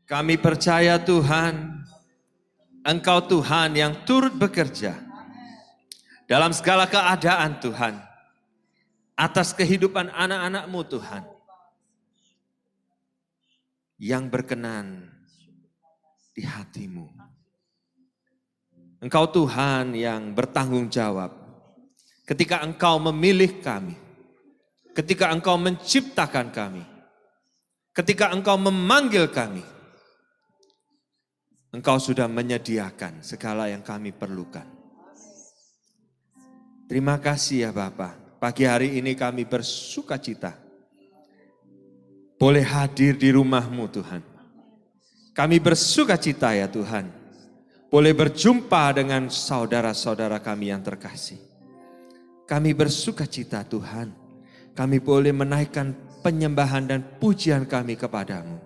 Kami percaya Tuhan, Engkau Tuhan yang turut bekerja dalam segala keadaan Tuhan, atas kehidupan anak-anak-Mu Tuhan, yang berkenan di hati-Mu. Engkau Tuhan yang bertanggung jawab ketika Engkau memilih kami, ketika Engkau menciptakan kami, ketika Engkau memanggil kami. Engkau sudah menyediakan segala yang kami perlukan. Terima kasih ya Bapa. Pagi hari ini kami bersuka cita boleh hadir di rumah-Mu Tuhan. Kami bersuka cita ya Tuhan, boleh berjumpa dengan saudara-saudara kami yang terkasih. Kami bersuka cita Tuhan, kami boleh menaikkan penyembahan dan pujian kami kepadamu.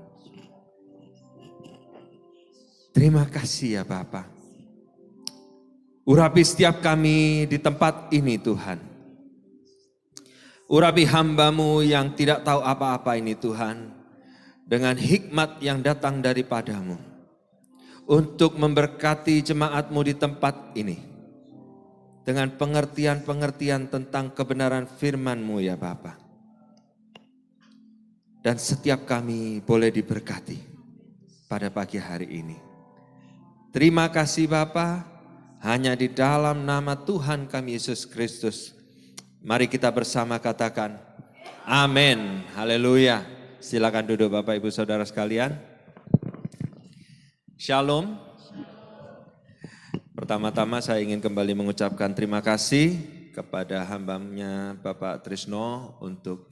Terima kasih ya Bapa. Urapi setiap kami di tempat ini Tuhan. Urapi hamba-Mu yang tidak tahu apa-apa ini Tuhan, dengan hikmat yang datang daripada-Mu, untuk memberkati jemaat-Mu di tempat ini, dengan pengertian-pengertian tentang kebenaran firman-Mu ya Bapa. Dan setiap kami boleh diberkati pada pagi hari ini. Terima kasih Bapa, hanya di dalam nama Tuhan kami Yesus Kristus. Mari kita bersama katakan, amin, haleluya. Silakan duduk Bapak Ibu Saudara sekalian. Shalom. Pertama-tama saya ingin kembali mengucapkan terima kasih kepada hambanya Bapak Trisno untuk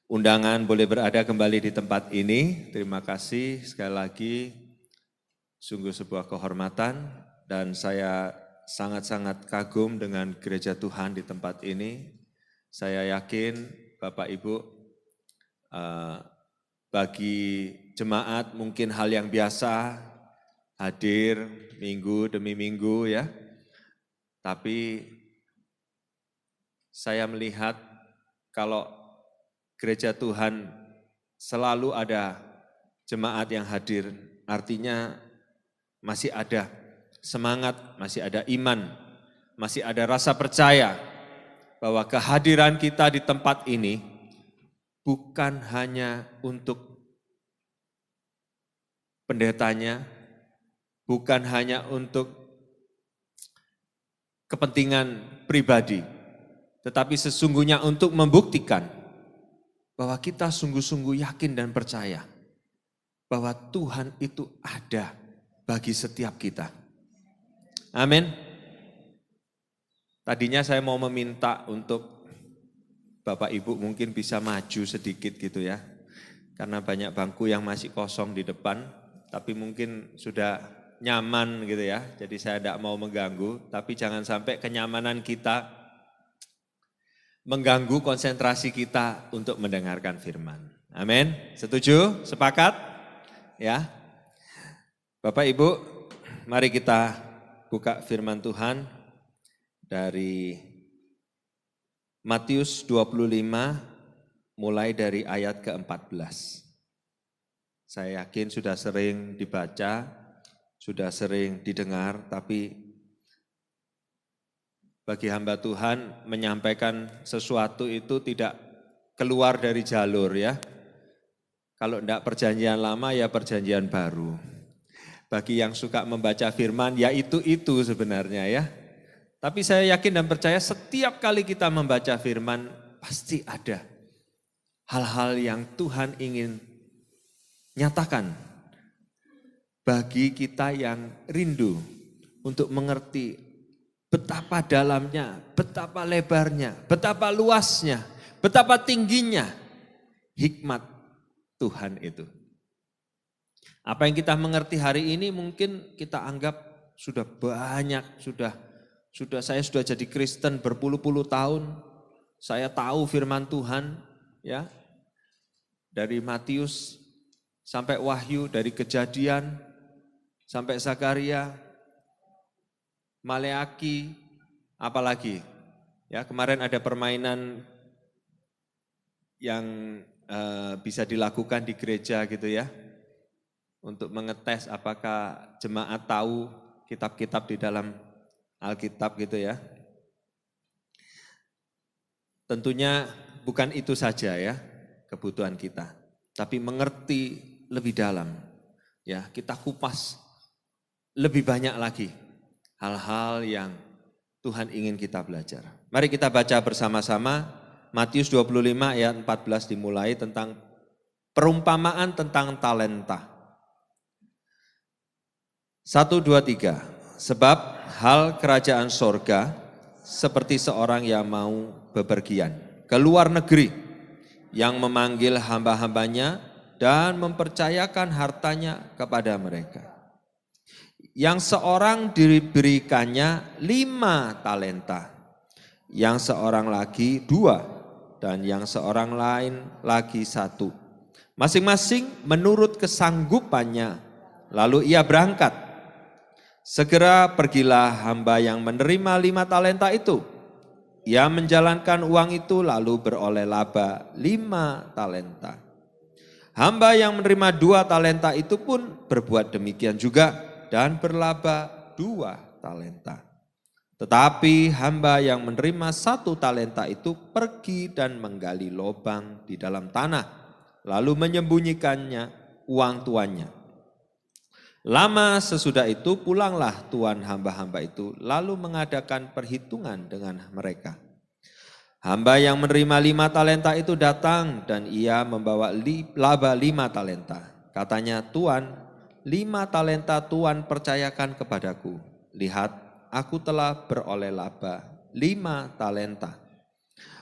undangan boleh berada kembali di tempat ini. Terima kasih sekali lagi. Sungguh sebuah kehormatan dan saya sangat-sangat kagum dengan gereja Tuhan di tempat ini. Saya yakin Bapak Ibu, bagi jemaat mungkin hal yang biasa hadir minggu demi minggu ya. Tapi saya melihat kalau gereja Tuhan selalu ada jemaat yang hadir, artinya masih ada semangat, masih ada iman, masih ada rasa percaya bahwa kehadiran kita di tempat ini bukan hanya untuk pendetanya, bukan hanya untuk kepentingan pribadi, tetapi sesungguhnya untuk membuktikan bahwa kita sungguh-sungguh yakin dan percaya bahwa Tuhan itu ada bagi setiap kita. Amin. Tadinya saya mau meminta untuk Bapak Ibu mungkin bisa maju sedikit gitu ya. Karena banyak bangku yang masih kosong di depan, tapi mungkin sudah nyaman gitu ya. Jadi saya tidak mau mengganggu, tapi jangan sampai kenyamanan kita mengganggu konsentrasi kita untuk mendengarkan firman. Amin. Setuju? Sepakat? Ya. Bapak Ibu, mari kita buka firman Tuhan dari Matius 25 mulai dari ayat ke-14. Saya yakin sudah sering dibaca, sudah sering didengar, tapi bagi hamba Tuhan menyampaikan sesuatu itu tidak keluar dari jalur ya. Kalau tidak perjanjian lama ya perjanjian baru. Bagi yang suka membaca firman, ya itu sebenarnya ya. Tapi saya yakin dan percaya setiap kali kita membaca firman, pasti ada hal-hal yang Tuhan ingin nyatakan bagi kita yang rindu untuk mengerti betapa dalamnya, betapa lebarnya, betapa luasnya, betapa tingginya hikmat Tuhan itu. Apa yang kita mengerti hari ini mungkin kita anggap sudah banyak, sudah saya sudah jadi Kristen berpuluh-puluh tahun. Saya tahu firman Tuhan ya. Dari Matius sampai Wahyu, dari Kejadian sampai Zakaria, Maleaki, apalagi. Ya, kemarin ada permainan yang bisa dilakukan di gereja gitu ya. untuk mengetes apakah jemaat tahu kitab-kitab di dalam Alkitab gitu ya. Tentunya bukan itu saja ya kebutuhan kita, tapi mengerti lebih dalam. Ya, kita kupas lebih banyak lagi hal-hal yang Tuhan ingin kita belajar. Mari kita baca bersama-sama Matius 25 ayat 14 dimulai tentang perumpamaan tentang talenta. 1, 2, 3. Sebab hal kerajaan sorga seperti seorang yang mau bepergian ke luar negeri, yang memanggil hamba-hambanya dan mempercayakan hartanya kepada mereka. Yang seorang diberikannya 5 talenta, yang seorang lagi 2, dan yang seorang lain lagi 1. Masing-masing menurut kesanggupannya, lalu ia berangkat. Segera pergilah hamba yang menerima 5 talenta itu. Ia menjalankan uang itu lalu beroleh laba 5 talenta. Hamba yang menerima 2 talenta itu pun berbuat demikian juga dan berlaba 2 talenta. Tetapi hamba yang menerima 1 talenta itu pergi dan menggali lubang di dalam tanah, lalu menyembunyikannya uang tuannya. Lama sesudah itu pulanglah tuan hamba-hamba itu, lalu mengadakan perhitungan dengan mereka. Hamba yang menerima 5 talenta itu datang dan ia membawa laba 5 talenta. Katanya, Tuan, 5 talenta Tuan percayakan kepadaku. Lihat, aku telah beroleh laba 5 talenta.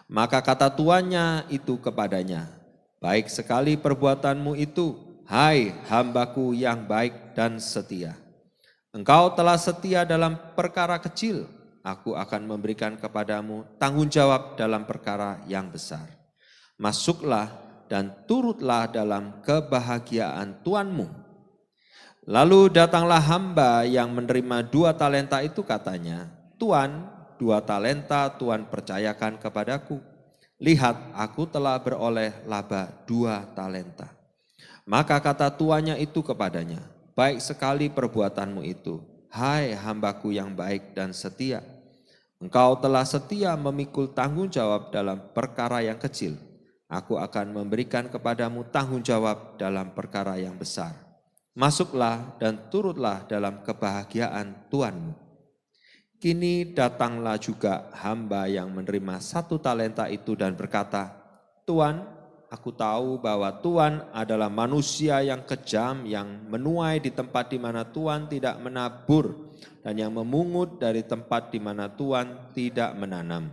Maka kata tuannya itu kepadanya, baik sekali perbuatanmu itu, hai hambaku yang baik dan setia. Engkau telah setia dalam perkara kecil, aku akan memberikan kepadamu tanggung jawab dalam perkara yang besar. Masuklah dan turutlah dalam kebahagiaan tuanmu. Lalu datanglah hamba yang menerima 2 talenta itu, katanya, Tuan, 2 talenta Tuan percayakan kepadaku. Lihat, aku telah beroleh laba 2 talenta. Maka kata tuannya itu kepadanya, baik sekali perbuatanmu itu, hai hambaku yang baik dan setia. Engkau telah setia memikul tanggung jawab dalam perkara yang kecil. Aku akan memberikan kepadamu tanggung jawab dalam perkara yang besar. Masuklah dan turutlah dalam kebahagiaan Tuanmu. Kini datanglah juga hamba yang menerima 1 talenta itu dan berkata, Tuan, aku tahu bahwa Tuan adalah manusia yang kejam, yang menuai di tempat di mana Tuan tidak menabur, dan yang memungut dari tempat di mana Tuan tidak menanam.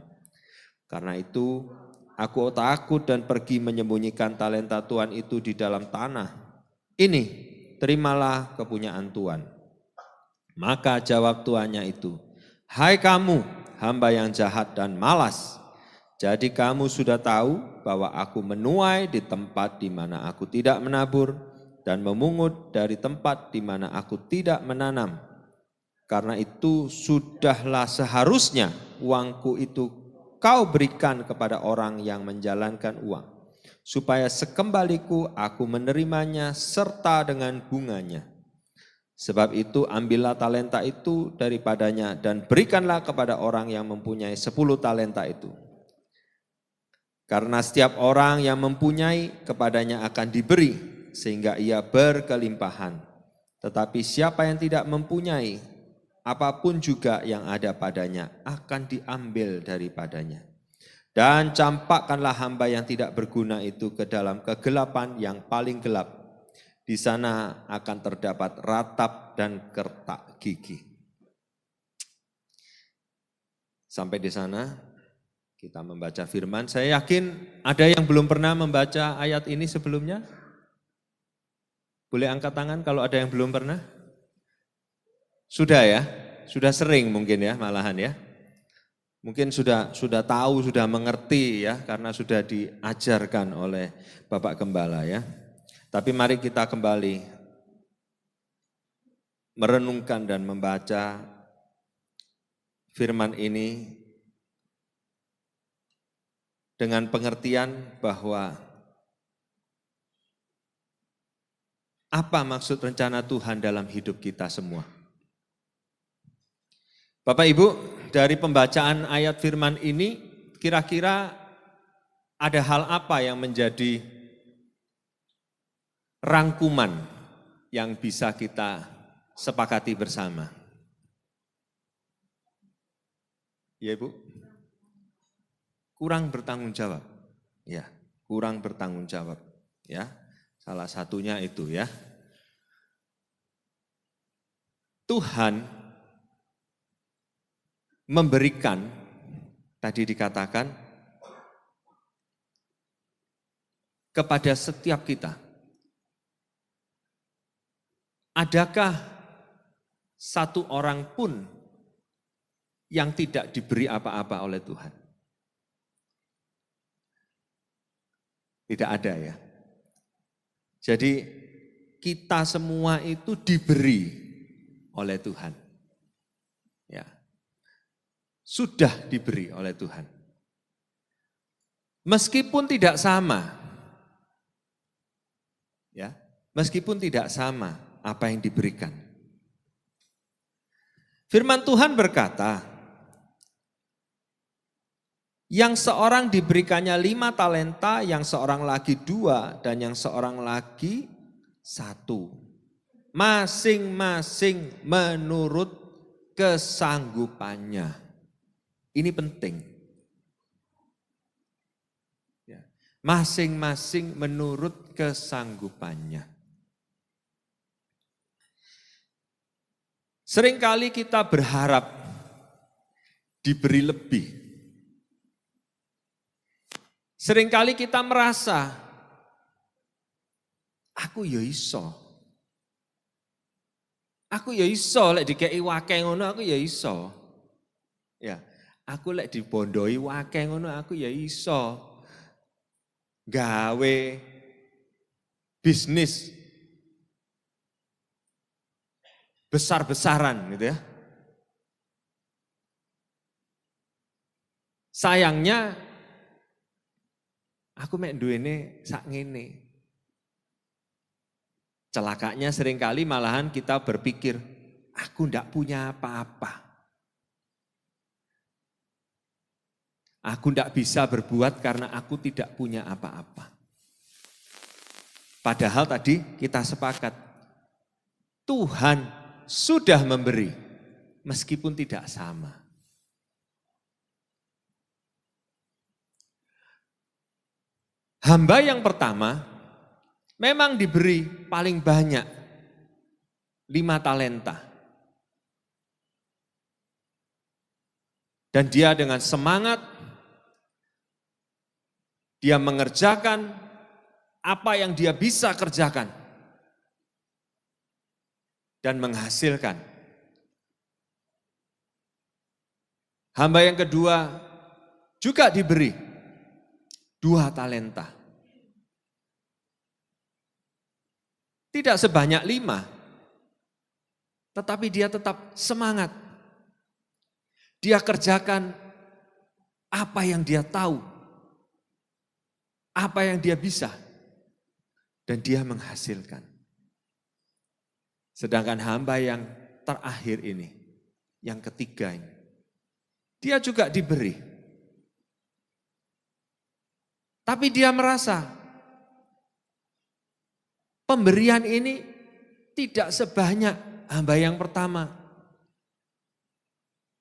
Karena itu, aku takut dan pergi menyembunyikan talenta Tuan itu di dalam tanah. Ini, terimalah kepunyaan Tuan. Maka jawab tuannya itu, hai kamu, hamba yang jahat dan malas. Jadi kamu sudah tahu bahwa aku menuai di tempat di mana aku tidak menabur dan memungut dari tempat di mana aku tidak menanam. Karena itu sudahlah seharusnya uangku itu kau berikan kepada orang yang menjalankan uang, supaya sekembaliku aku menerimanya serta dengan bunganya. Sebab itu ambillah talenta itu daripadanya dan berikanlah kepada orang yang mempunyai 10 talenta itu. Karena setiap orang yang mempunyai kepadanya akan diberi sehingga ia berkelimpahan. Tetapi siapa yang tidak mempunyai, apapun juga yang ada padanya akan diambil daripadanya. Dan campakkanlah hamba yang tidak berguna itu ke dalam kegelapan yang paling gelap. Di sana akan terdapat ratap dan kertak gigi. Sampai di sana kita membaca firman. Saya yakin ada yang belum pernah membaca ayat ini sebelumnya. Boleh angkat tangan kalau ada yang belum pernah? Sudah ya? Sudah sering mungkin ya malahan ya? Mungkin sudah tahu, sudah mengerti ya karena sudah diajarkan oleh Bapak Gembala ya. Tapi mari kita kembali merenungkan dan membaca firman ini dengan pengertian bahwa Apa maksud rencana Tuhan dalam hidup kita semua? Bapak Ibu, dari pembacaan ayat firman ini, kira-kira ada hal apa yang menjadi rangkuman yang bisa kita sepakati bersama? Ya Ibu? Kurang bertanggung jawab. Ya, kurang bertanggung jawab. Ya, salah satunya itu ya. Tuhan memberikan, tadi dikatakan, kepada setiap kita. Adakah satu orang pun yang tidak diberi apa-apa oleh Tuhan? Tidak ada ya. Jadi kita semua itu diberi oleh Tuhan. Ya. Sudah diberi oleh Tuhan. Meskipun tidak sama. Ya, meskipun tidak sama apa yang diberikan. Firman Tuhan berkata, yang seorang diberikannya 5 talenta, yang seorang lagi 2, dan yang seorang lagi 1. Masing-masing menurut kesanggupannya. Ini penting. Masing-masing menurut kesanggupannya. Seringkali kita berharap diberi lebih. Seringkali kita merasa, aku ya iso. Aku ya iso, lek dikei wakeh ngono aku ya iso. Ya, aku lek dibondoi wakeh ngono aku ya iso. Gawe bisnis besar-besaran gitu ya. Sayangnya aku mek duwene sak ngene. Celakanya seringkali malahan kita berpikir, aku ndak punya apa-apa. Aku ndak bisa berbuat karena aku tidak punya apa-apa. Padahal tadi kita sepakat, Tuhan sudah memberi, meskipun tidak sama. Hamba yang pertama memang diberi paling banyak 5 talenta. Dan dia dengan semangat, dia mengerjakan apa yang dia bisa kerjakan dan menghasilkan. Hamba yang kedua juga diberi 2 talenta. Tidak sebanyak 5, tetapi dia tetap semangat. Dia kerjakan apa yang dia tahu, apa yang dia bisa, dan dia menghasilkan. Sedangkan hamba yang terakhir ini, yang ketiga ini, dia juga diberi. Tapi dia merasa pemberian ini tidak sebanyak hamba yang pertama.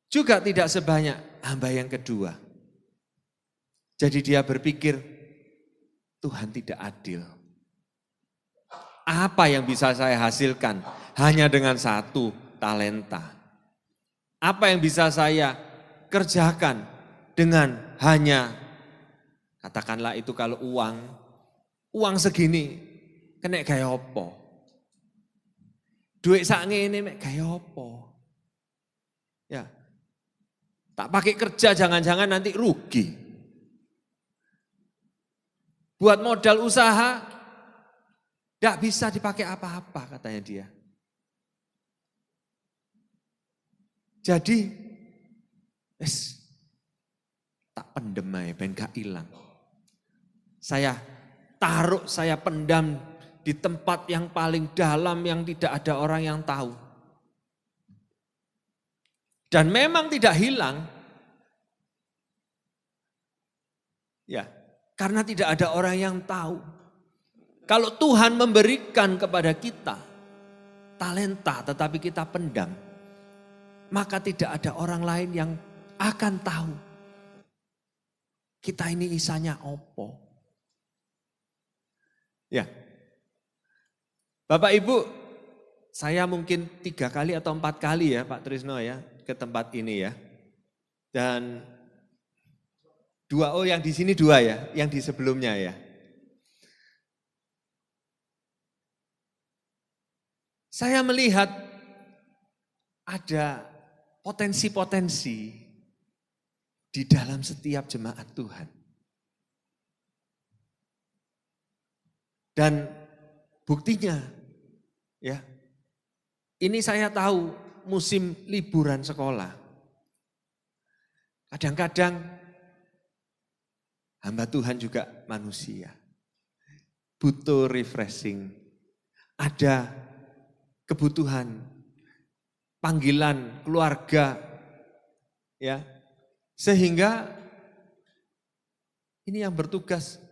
Juga tidak sebanyak hamba yang kedua. Jadi dia berpikir, Tuhan tidak adil. Apa yang bisa saya hasilkan hanya dengan 1 talenta? Apa yang bisa saya kerjakan dengan hanya, katakanlah itu kalau uang segini, kena gaya apa? Duit sak ngene mek gaya apa? Ya. Tak pakai kerja jangan-jangan nanti rugi. Buat modal usaha, tidak bisa dipakai apa-apa katanya dia. Jadi, tak pendem aja, ben gak hilang. Saya taruh, saya pendam di tempat yang paling dalam yang tidak ada orang yang tahu. Dan memang tidak hilang. Ya, karena tidak ada orang yang tahu. Kalau Tuhan memberikan kepada kita talenta tetapi kita pendam, maka tidak ada orang lain yang akan tahu kita ini isanya opo. Ya, Bapak Ibu, saya mungkin 3 kali atau 4 kali ya Pak Trisno ya ke tempat ini ya. Dan 2 yang di sini 2 ya, yang di sebelumnya ya. Saya melihat ada potensi-potensi di dalam setiap jemaat Tuhan. Dan buktinya ya, ini saya tahu musim liburan sekolah. Kadang-kadang hamba Tuhan juga manusia. Butuh refreshing. Ada kebutuhan, panggilan keluarga. Ya. Sehingga ini yang bertugas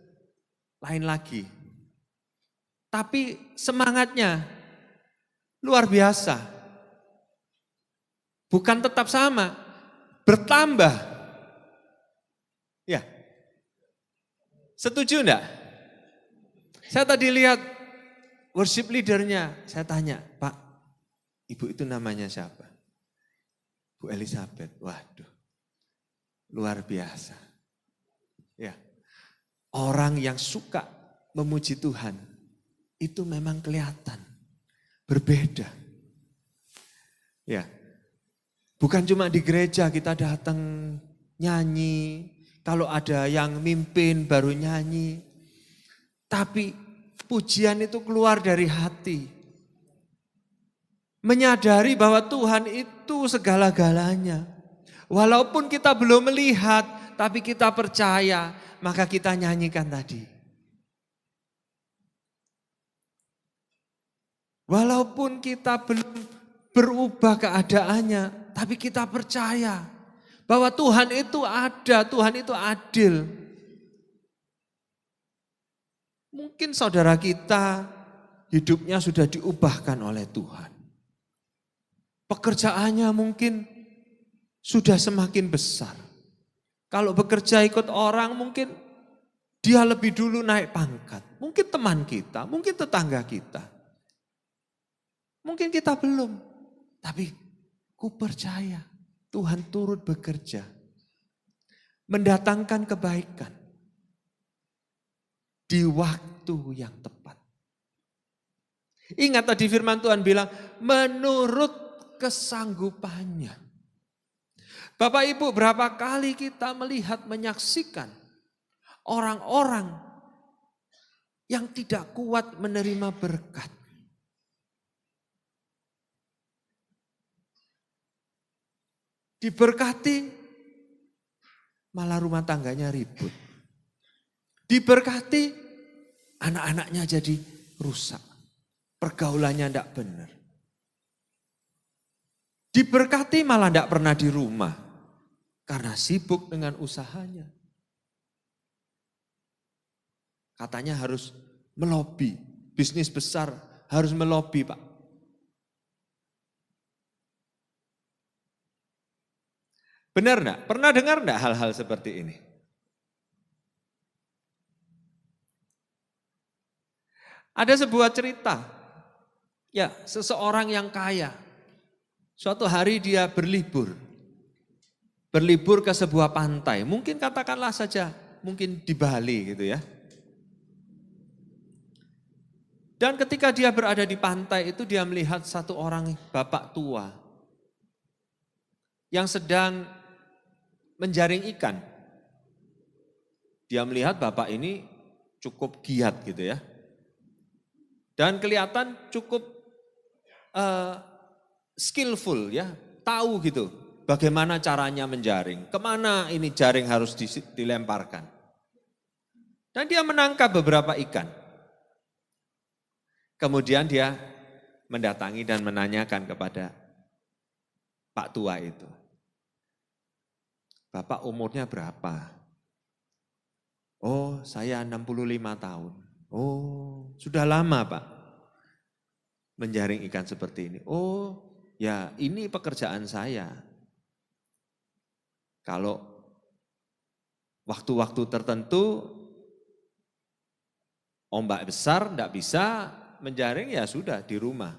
lain lagi. Tapi semangatnya luar biasa. Bukan tetap sama, bertambah. Ya. Setuju enggak? Saya tadi lihat worship leadernya, saya tanya, Pak, Ibu itu namanya siapa? Bu Elizabeth, waduh, luar biasa. Ya, orang yang suka memuji Tuhan, itu memang kelihatan, berbeda. Ya, bukan cuma di gereja kita datang nyanyi, kalau ada yang mimpin baru nyanyi. Tapi pujian itu keluar dari hati. Menyadari bahwa Tuhan itu segala-galanya. Walaupun kita belum melihat, tapi kita percaya, maka kita nyanyikan tadi. Walaupun kita belum berubah keadaannya, tapi kita percaya bahwa Tuhan itu ada, Tuhan itu adil. Mungkin saudara kita hidupnya sudah diubahkan oleh Tuhan. Pekerjaannya mungkin sudah semakin besar. Kalau bekerja ikut orang mungkin dia lebih dulu naik pangkat. Mungkin teman kita, mungkin tetangga kita. Mungkin kita belum, tapi ku percaya Tuhan turut bekerja. Mendatangkan kebaikan di waktu yang tepat. Ingat tadi firman Tuhan bilang, menurut kesanggupannya. Bapak Ibu, berapa kali kita melihat, menyaksikan orang-orang yang tidak kuat menerima berkat. Diberkati, malah rumah tangganya ribut. Diberkati, anak-anaknya jadi rusak. Pergaulannya tidak benar. Diberkati malah tidak pernah di rumah. Karena sibuk dengan usahanya. Katanya harus melobi. Bisnis besar harus melobi, Pak. Benar enggak? Pernah dengar enggak hal-hal seperti ini? Ada sebuah cerita. Ya, seseorang yang kaya. Suatu hari dia berlibur. Berlibur ke sebuah pantai. Mungkin katakanlah saja, mungkin di Bali gitu ya. Dan ketika dia berada di pantai itu dia melihat satu orang bapak tua. Yang sedang menjaring ikan. Dia melihat bapak ini cukup giat gitu ya. Dan kelihatan cukup skillful ya, tahu gitu bagaimana caranya menjaring, kemana ini jaring harus dilemparkan. Dan dia menangkap beberapa ikan. Kemudian dia mendatangi dan menanyakan kepada Pak tua itu, Bapak umurnya berapa? Oh, saya 65 tahun. Oh, sudah lama Pak menjaring ikan seperti ini. Oh, ya ini pekerjaan saya. Kalau waktu-waktu tertentu ombak besar enggak bisa menjaring, ya sudah di rumah.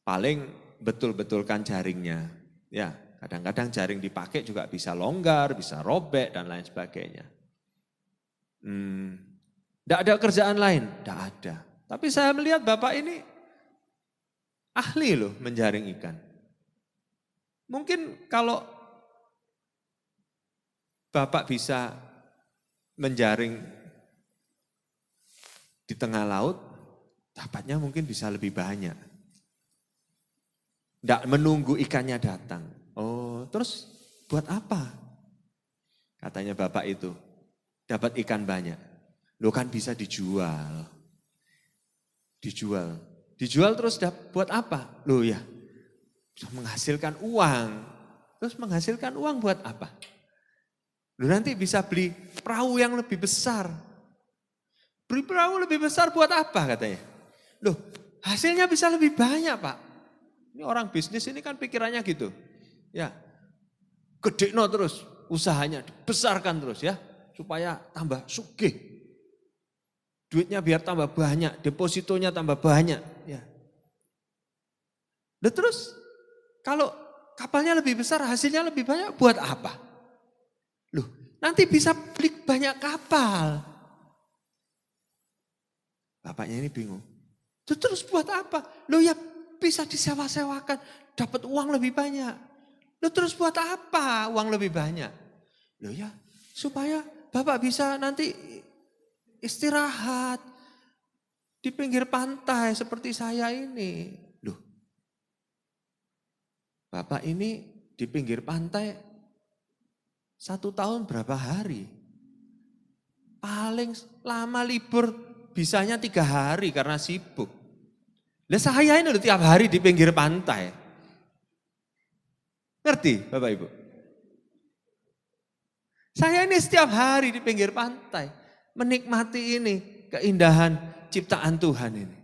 Paling betul-betulkan jaringnya. Ya, kadang-kadang jaring dipakai juga bisa longgar, bisa robek dan lain sebagainya. Enggak ada kerjaan lain? Enggak ada. Tapi saya melihat Bapak ini ahli loh menjaring ikan. Mungkin kalau Bapak bisa menjaring di tengah laut, dapatnya mungkin bisa lebih banyak. Tidak menunggu ikannya datang. Oh, terus buat apa? Katanya Bapak itu, dapat ikan banyak. Loh kan bisa dijual. Dijual terus buat apa? Loh ya, bisa menghasilkan uang. Terus menghasilkan uang buat apa? Loh nanti bisa beli perahu yang lebih besar. Beli perahu lebih besar buat apa katanya? Loh hasilnya bisa lebih banyak Pak. Ini orang bisnis ini kan pikirannya gitu. Ya, gede no terus usahanya, besarkan terus ya. Supaya tambah sugih. Duitnya biar tambah banyak, depositonya tambah banyak. Ya. Dan terus kalau kapalnya lebih besar, hasilnya lebih banyak, buat apa? Loh, nanti bisa beli banyak kapal. Bapaknya ini bingung. Terus buat apa? Loh ya bisa disewa-sewakan, dapat uang lebih banyak. Loh terus buat apa uang lebih banyak? Loh ya supaya Bapak bisa nanti istirahat di pinggir pantai seperti saya ini. Loh, Bapak ini di pinggir pantai 1 tahun berapa hari? Paling lama libur bisanya 3 hari karena sibuk. Lah saya ini udah tiap hari di pinggir pantai. Ngerti Bapak Ibu? Saya ini setiap hari di pinggir pantai. Menikmati ini keindahan ciptaan Tuhan ini.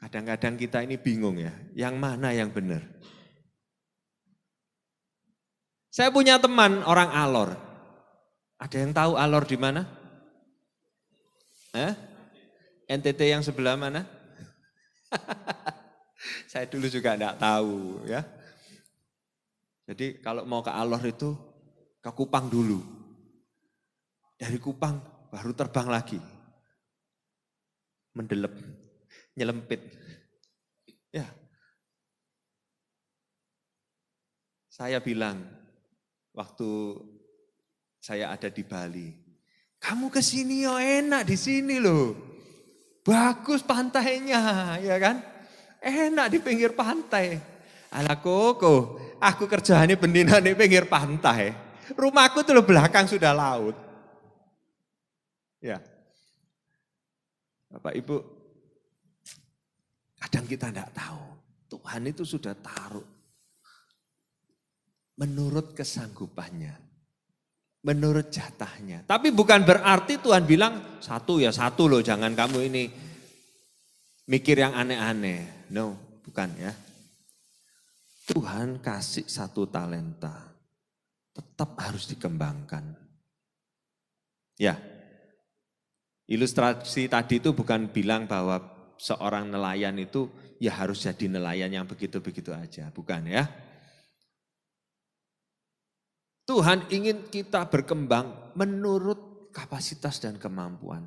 Kadang-kadang kita ini bingung ya, yang mana yang benar. Saya punya teman orang Alor. Ada yang tahu Alor di mana? NTT yang sebelah mana? Saya dulu juga enggak tahu ya. Jadi kalau mau ke Alor itu ke Kupang dulu. Dari Kupang baru terbang lagi. Mendelep, nyelempit. Ya. Saya bilang waktu saya ada di Bali, kamu ke sini yo enak di sini loh. Bagus pantainya, ya kan? Enak di pinggir pantai. Ala koko, aku kerjaannya bendina di pinggir pantai. Rumahku tuh belakang sudah laut. Ya. Bapak Ibu, kadang kita enggak tahu. Tuhan itu sudah taruh menurut kesanggupannya, menurut jatahnya. Tapi bukan berarti Tuhan bilang satu ya satu loh, jangan kamu ini mikir yang aneh-aneh. No, bukan ya. Tuhan kasih 1 talenta, tetap harus dikembangkan. Ya, ilustrasi tadi itu bukan bilang bahwa seorang nelayan itu ya harus jadi nelayan yang begitu-begitu aja, bukan ya. Tuhan ingin kita berkembang menurut kapasitas dan kemampuan.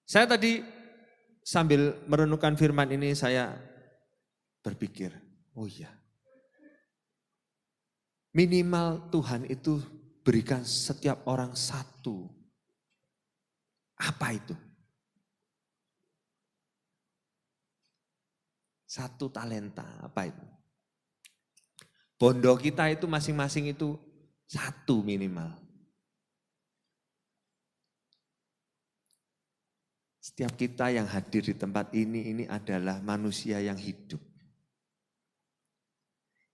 Saya tadi sambil merenungkan firman ini saya berpikir, oh iya. Minimal Tuhan itu berikan setiap orang 1. Apa itu? 1 talenta, apa itu? Bondo kita itu masing-masing itu Satu minimal. Setiap kita yang hadir di tempat ini adalah manusia yang hidup.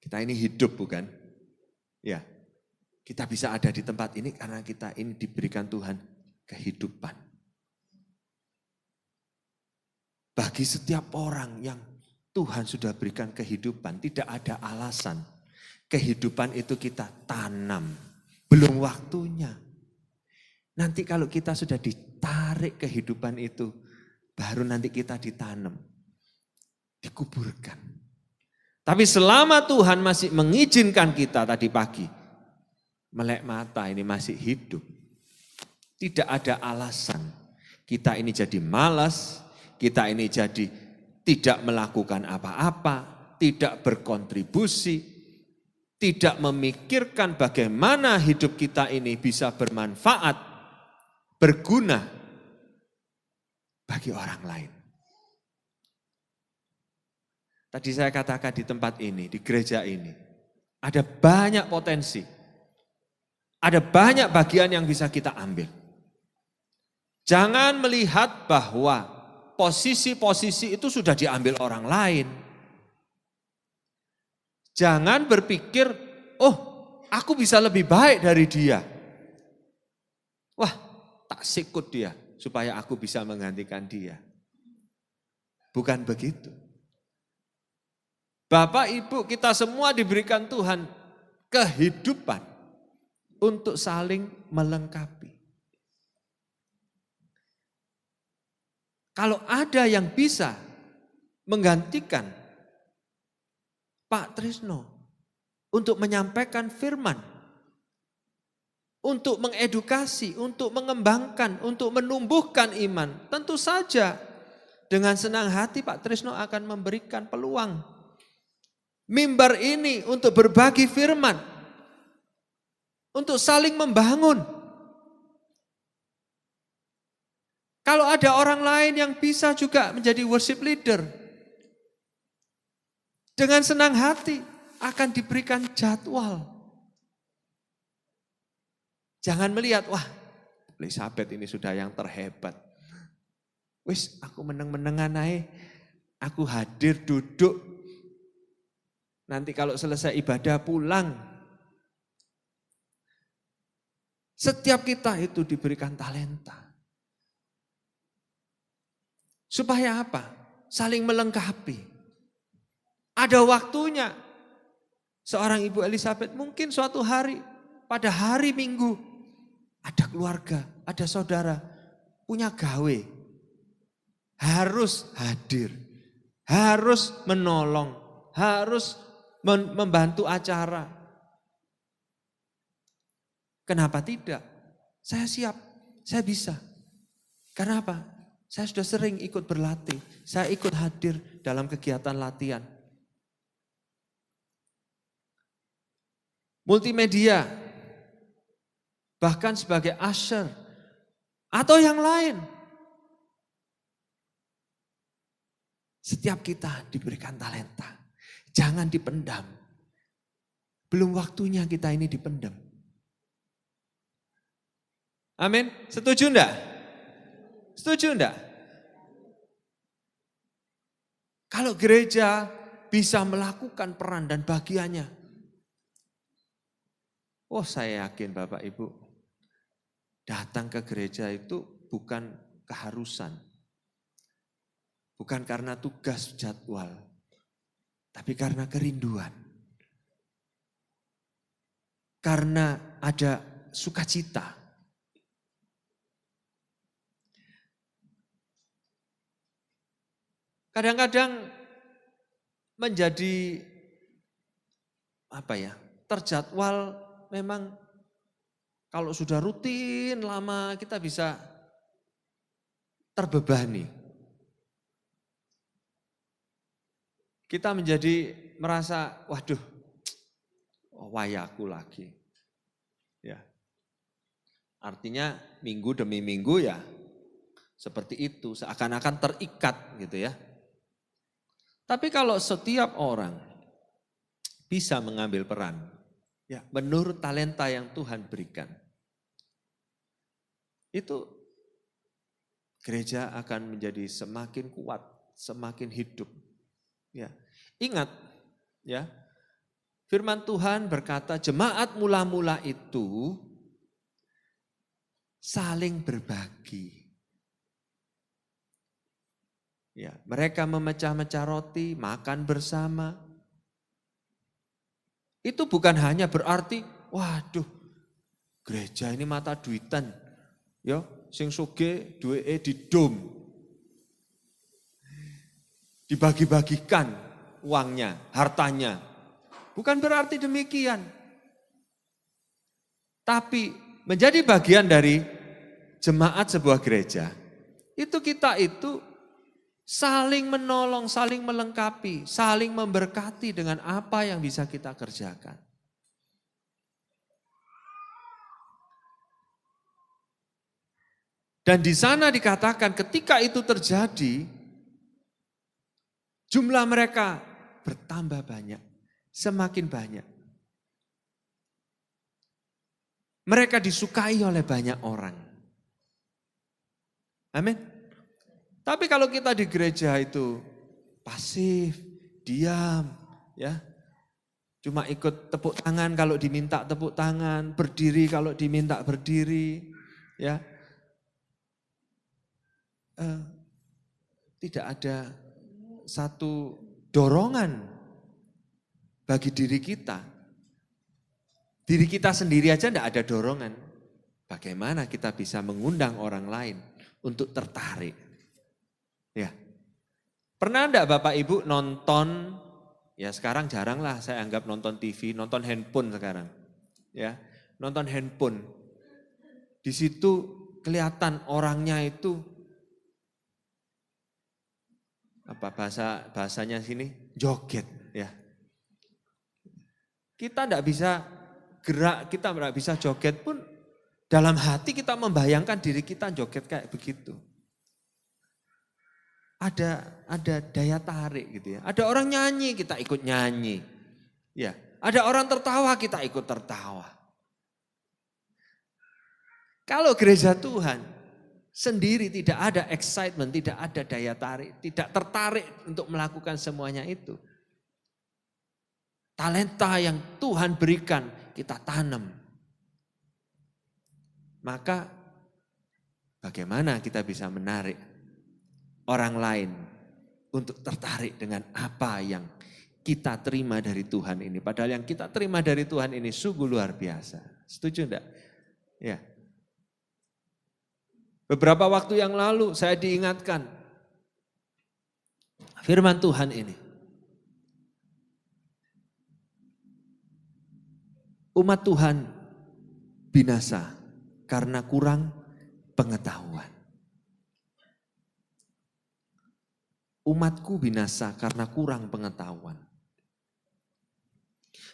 Kita ini hidup bukan? Ya, kita bisa ada di tempat ini karena kita ini diberikan Tuhan kehidupan. Bagi setiap orang yang Tuhan sudah berikan kehidupan, tidak ada alasan. Kehidupan itu kita tanam, belum waktunya. Nanti kalau kita sudah ditarik kehidupan itu, baru nanti kita ditanam, dikuburkan. Tapi selama Tuhan masih mengizinkan kita tadi pagi, melek mata ini masih hidup. Tidak ada alasan kita ini jadi malas, kita ini jadi tidak melakukan apa-apa, tidak berkontribusi, tidak memikirkan bagaimana hidup kita ini bisa bermanfaat, berguna bagi orang lain. Tadi saya katakan di tempat ini, di gereja ini, ada banyak potensi, ada banyak bagian yang bisa kita ambil. Jangan melihat bahwa posisi-posisi itu sudah diambil orang lain. Jangan berpikir, oh aku bisa lebih baik dari dia. Wah tak sikut dia supaya aku bisa menggantikan dia. Bukan begitu. Bapak Ibu kita semua diberikan Tuhan kehidupan untuk saling melengkapi. Kalau ada yang bisa menggantikan Pak Trisno untuk menyampaikan firman, untuk mengedukasi, untuk mengembangkan, untuk menumbuhkan iman, tentu saja dengan senang hati Pak Trisno akan memberikan peluang. Mimbar ini untuk berbagi firman, untuk saling membangun. Kalau ada orang lain yang bisa juga menjadi worship leader, dengan senang hati akan diberikan jadwal. Jangan melihat, wah Elizabeth ini sudah yang terhebat. Wis aku meneng-menengan aja, aku hadir duduk. Nanti kalau selesai ibadah pulang. Setiap kita itu diberikan talenta. Supaya apa? Saling melengkapi. Ada waktunya. Seorang Ibu Elizabeth mungkin suatu hari, pada hari Minggu, ada keluarga, ada saudara, punya gawe. Harus hadir, harus menolong, harus membantu acara. Kenapa tidak? Saya siap, saya bisa. Karena apa? Saya sudah sering ikut berlatih, saya ikut hadir dalam kegiatan latihan. Multimedia, bahkan sebagai usher, atau yang lain. Setiap kita diberikan talenta, jangan dipendam. Belum waktunya kita ini dipendam. Amin, setuju enggak? Setuju enggak? Kalau gereja bisa melakukan peran dan bagiannya, oh saya yakin Bapak Ibu, datang ke gereja itu bukan keharusan. Bukan karena tugas jadwal, tapi karena kerinduan. Karena ada sukacita. Kadang-kadang menjadi terjadwal. Memang kalau sudah rutin lama kita bisa terbebani. Kita menjadi merasa, waduh, wayaku lagi. Ya. Artinya minggu demi minggu ya seperti itu, seakan-akan terikat gitu ya. Tapi kalau setiap orang bisa mengambil peran, Ya, menurut talenta yang Tuhan berikan. Itu gereja akan menjadi semakin kuat, semakin hidup. Ya. Ingat ya, firman Tuhan berkata jemaat mula-mula itu saling berbagi. Ya, mereka memecah-mecah roti, makan bersama. Itu bukan hanya berarti, waduh, gereja ini mata duitan. Ya, sing sugih duweke didom. Dibagi-bagikan uangnya, hartanya. Bukan berarti demikian. Tapi menjadi bagian dari jemaat sebuah gereja, itu kita itu saling menolong, saling melengkapi, saling memberkati dengan apa yang bisa kita kerjakan. Dan di sana dikatakan ketika itu terjadi, jumlah mereka bertambah banyak, semakin banyak. Mereka disukai oleh banyak orang. Amin. Tapi kalau kita di gereja itu pasif, diam, ya. Cuma ikut tepuk tangan kalau diminta tepuk tangan, berdiri kalau diminta berdiri, ya. Tidak ada satu dorongan bagi diri kita. Diri kita sendiri aja tidak ada dorongan. Bagaimana kita bisa mengundang orang lain untuk tertarik? Ya. Pernah enggak Bapak Ibu nonton, ya sekarang jarang lah saya anggap nonton TV, nonton handphone sekarang. Ya, nonton handphone. Di situ kelihatan orangnya itu apa bahasanya sini joget ya. Kita enggak bisa gerak, kita enggak bisa joget pun dalam hati kita membayangkan diri kita joget kayak begitu. Ada daya tarik gitu ya. Ada orang nyanyi, kita ikut nyanyi. Ya, ada orang tertawa, kita ikut tertawa. Kalau gereja Tuhan sendiri tidak ada excitement, tidak ada daya tarik, tidak tertarik untuk melakukan semuanya itu. Talenta yang Tuhan berikan kita tanam. Maka bagaimana kita bisa menarik orang lain untuk tertarik dengan apa yang kita terima dari Tuhan ini. Padahal yang kita terima dari Tuhan ini sungguh luar biasa. Setuju enggak? Ya. Beberapa waktu yang lalu saya diingatkan firman Tuhan ini. Umat Tuhan binasa karena kurang pengetahuan. Umatku binasa karena kurang pengetahuan.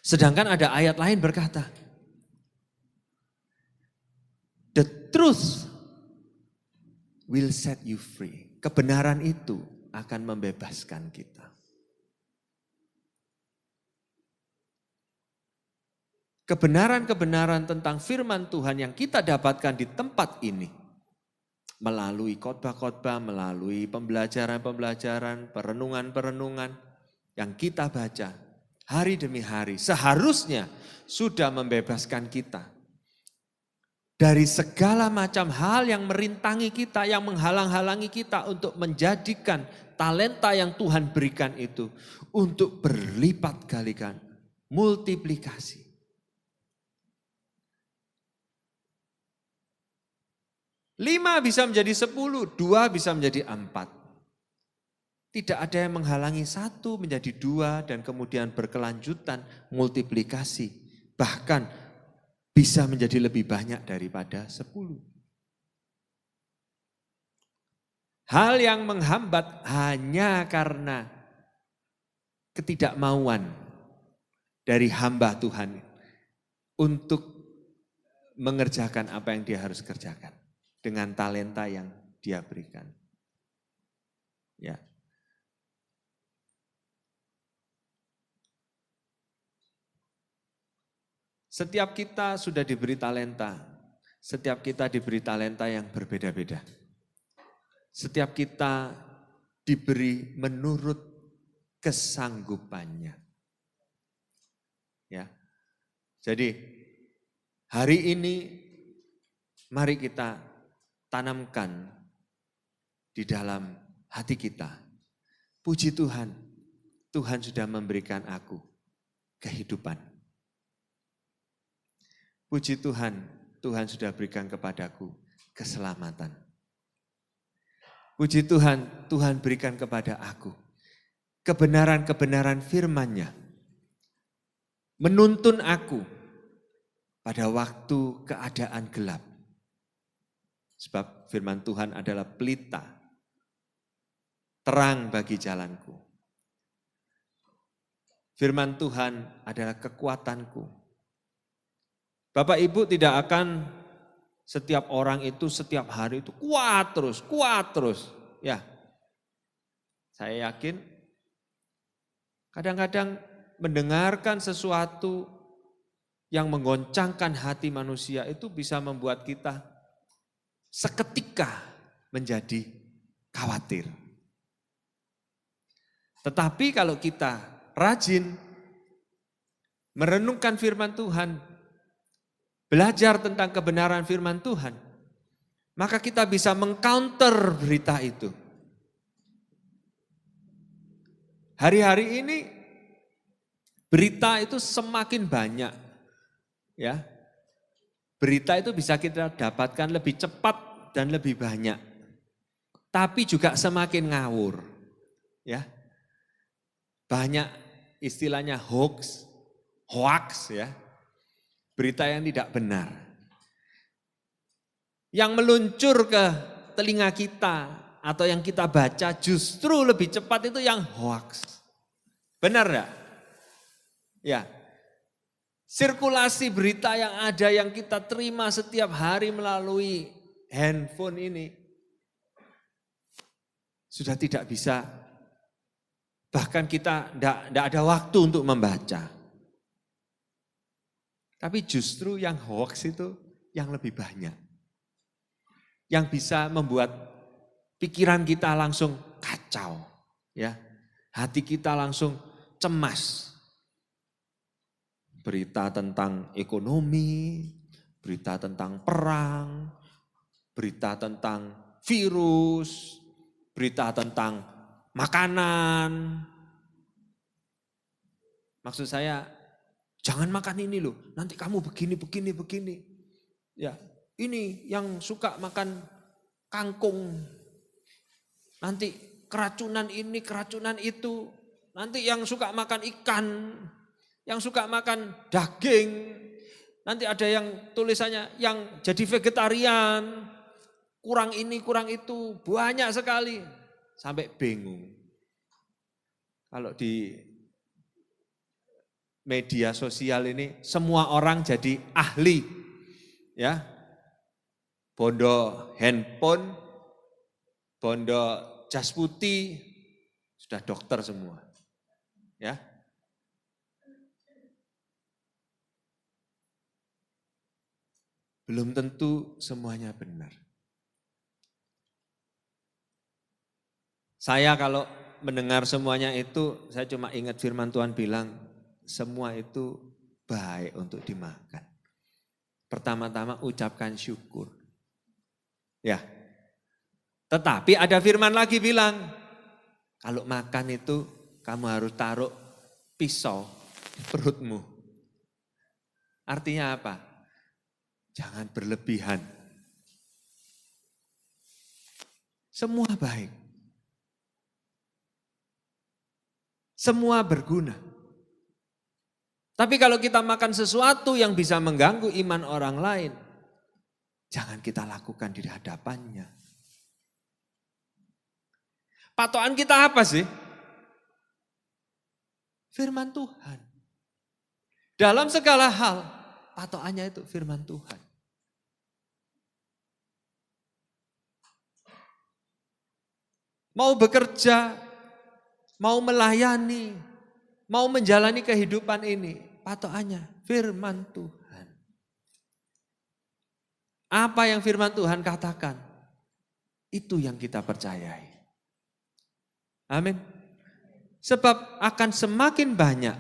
Sedangkan ada ayat lain berkata, the truth will set you free. Kebenaran itu akan membebaskan kita. Kebenaran-kebenaran tentang firman Tuhan yang kita dapatkan di tempat ini, melalui khotbah-khotbah, melalui pembelajaran-pembelajaran, perenungan-perenungan yang kita baca hari demi hari, seharusnya sudah membebaskan kita dari segala macam hal yang merintangi kita, yang menghalang-halangi kita untuk menjadikan talenta yang Tuhan berikan itu untuk berlipat galikan, multiplikasi. 5 bisa menjadi 10, 2 bisa menjadi 4. Tidak ada yang menghalangi 1 menjadi 2 dan kemudian berkelanjutan multiplikasi. Bahkan bisa menjadi lebih banyak daripada 10. Hal yang menghambat hanya karena ketidakmauan dari hamba Tuhan untuk mengerjakan apa yang dia harus kerjakan dengan talenta yang dia berikan. Ya. Setiap kita sudah diberi talenta. Setiap kita diberi talenta yang berbeda-beda. Setiap kita diberi menurut kesanggupannya. Ya. Jadi hari ini mari kita tanamkan di dalam hati kita. Puji Tuhan, Tuhan sudah memberikan aku kehidupan. Puji Tuhan, Tuhan sudah berikan kepadaku keselamatan. Puji Tuhan, Tuhan berikan kepada aku kebenaran-kebenaran firman-Nya. Menuntun aku pada waktu keadaan gelap. Sebab firman Tuhan adalah pelita, terang bagi jalanku. Firman Tuhan adalah kekuatanku. Bapak Ibu tidak akan setiap orang itu setiap hari itu kuat terus. Ya, saya yakin kadang-kadang mendengarkan sesuatu yang menggoncangkan hati manusia itu bisa membuat kita seketika menjadi khawatir. Tetapi kalau kita rajin merenungkan firman Tuhan, belajar tentang kebenaran firman Tuhan, maka kita bisa mengcounter berita itu. Hari-hari ini berita itu semakin banyak. Ya. Berita itu bisa kita dapatkan lebih cepat dan lebih banyak. Tapi juga semakin ngawur. Ya. Banyak istilahnya hoax ya. Berita yang tidak benar. Yang meluncur ke telinga kita atau yang kita baca justru lebih cepat itu yang hoax. Benar enggak? Ya. Sirkulasi berita yang ada yang kita terima setiap hari melalui handphone ini sudah tidak bisa, bahkan kita tidak ada waktu untuk membaca. Tapi justru yang hoax itu yang lebih banyak. Yang bisa membuat pikiran kita langsung kacau. Ya, hati kita langsung cemas. Berita tentang ekonomi, berita tentang perang, berita tentang virus, berita tentang makanan. Maksud saya, jangan makan ini loh, nanti kamu begini. Ya, ini yang suka makan kangkung, nanti keracunan ini, keracunan itu. Nanti yang suka makan ikan, yang suka makan daging. Nanti ada yang tulisannya yang jadi vegetarian, kurang ini, kurang itu, banyak sekali. Sampai bingung. Kalau di media sosial ini semua orang jadi ahli, ya, bondo handphone, bondo jas putih, sudah dokter semua, ya. Belum tentu semuanya benar. Saya kalau mendengar semuanya itu, saya cuma ingat firman Tuhan bilang, semua itu baik untuk dimakan. Pertama-tama ucapkan syukur. Ya. Tetapi ada firman lagi bilang, kalau makan itu kamu harus taruh pisau di perutmu. Artinya apa? Jangan berlebihan. Semua baik. Semua berguna. Tapi kalau kita makan sesuatu yang bisa mengganggu iman orang lain, jangan kita lakukan di hadapannya. Patokan kita apa sih? Firman Tuhan. Dalam segala hal, patokannya itu firman Tuhan. Mau bekerja, mau melayani, mau menjalani kehidupan ini, patokannya firman Tuhan. Apa yang firman Tuhan katakan, itu yang kita percayai. Amin. Sebab akan semakin banyak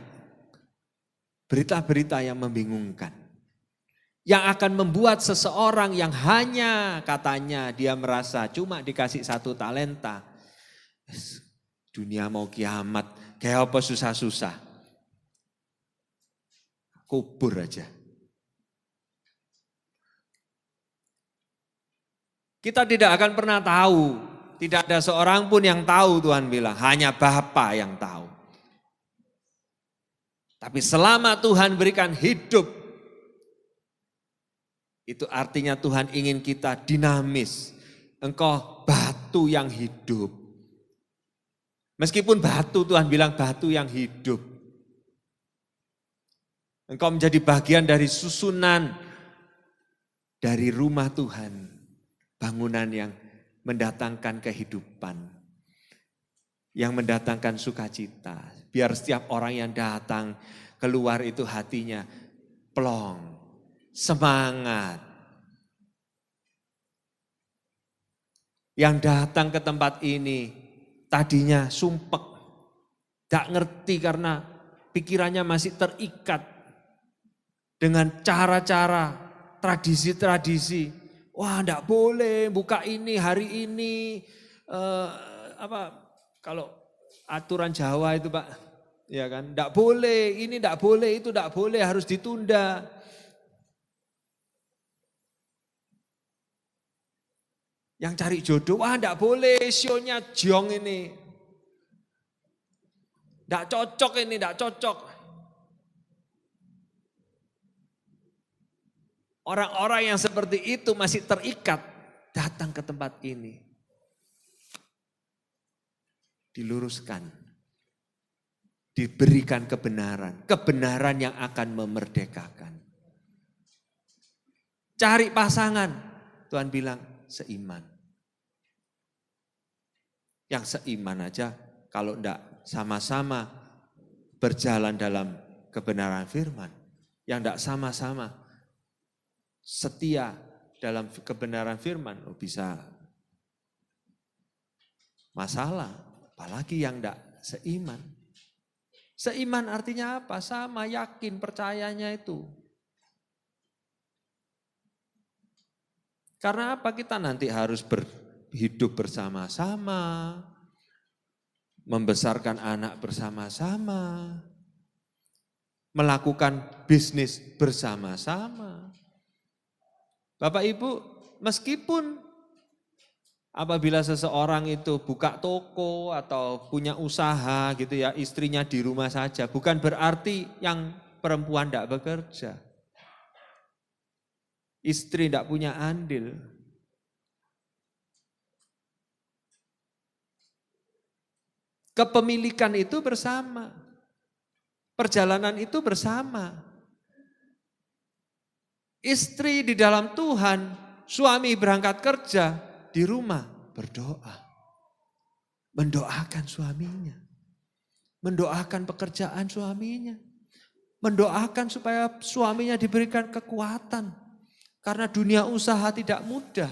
berita-berita yang membingungkan. Yang akan membuat seseorang yang hanya katanya dia merasa cuma dikasih 1 talenta. Dunia mau kiamat, kayak apa susah-susah. Kubur aja. Kita tidak akan pernah tahu, tidak ada seorang pun yang tahu Tuhan bilang, hanya Bapa yang tahu. Tapi selama Tuhan berikan hidup, itu artinya Tuhan ingin kita dinamis. Engkau batu yang hidup. Meskipun batu, Tuhan bilang batu yang hidup. Engkau menjadi bagian dari susunan, dari rumah Tuhan. Bangunan yang mendatangkan kehidupan, yang mendatangkan sukacita. Biar setiap orang yang datang keluar itu hatinya plong, semangat. Yang datang ke tempat ini tadinya sumpek, gak ngerti karena pikirannya masih terikat dengan cara-cara, tradisi-tradisi. Wah, enggak boleh buka ini hari ini. Kalau aturan Jawa itu Pak, ya kan? Enggak boleh, ini enggak boleh, itu enggak boleh, harus ditunda. Yang cari jodoh, wah enggak boleh, sionya jong ini. Enggak cocok ini, enggak cocok. Orang-orang yang seperti itu masih terikat datang ke tempat ini. Diluruskan. Diberikan kebenaran. Kebenaran yang akan memerdekakan. Cari pasangan. Tuhan bilang seiman. Yang seiman aja kalau enggak sama-sama berjalan dalam kebenaran firman. Yang enggak sama-sama setia dalam kebenaran firman, bisa masalah, apalagi yang enggak seiman. Seiman artinya apa? Sama, yakin, percayanya itu. Karena apa? Kita nanti harus hidup bersama-sama, membesarkan anak bersama-sama, melakukan bisnis bersama-sama. Bapak Ibu, meskipun apabila seseorang itu buka toko atau punya usaha gitu ya, istrinya di rumah saja, bukan berarti yang perempuan tidak bekerja. Istri tidak punya andil. Kepemilikan itu bersama. Perjalanan itu bersama. Istri di dalam Tuhan, suami berangkat kerja, di rumah berdoa. Mendoakan suaminya. Mendoakan pekerjaan suaminya. Mendoakan supaya suaminya diberikan kekuatan. Karena dunia usaha tidak mudah.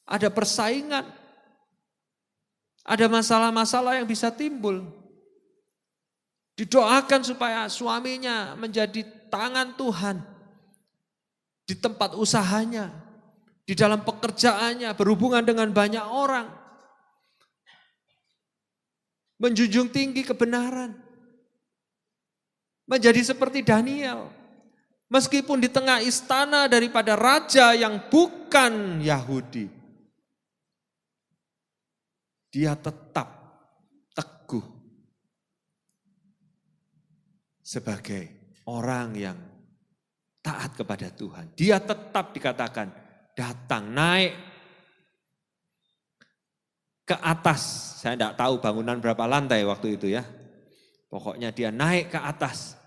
Ada persaingan. Ada masalah-masalah yang bisa timbul. Didoakan supaya suaminya menjadi tangan Tuhan. Di tempat usahanya, di dalam pekerjaannya, berhubungan dengan banyak orang. Menjunjung tinggi kebenaran. Menjadi seperti Daniel. Meskipun di tengah istana daripada raja yang bukan Yahudi. Dia tetap teguh. Sebagai orang yang taat kepada Tuhan. Dia tetap dikatakan datang, naik ke atas. Saya tidak tahu bangunan berapa lantai waktu itu ya. Pokoknya dia naik ke atas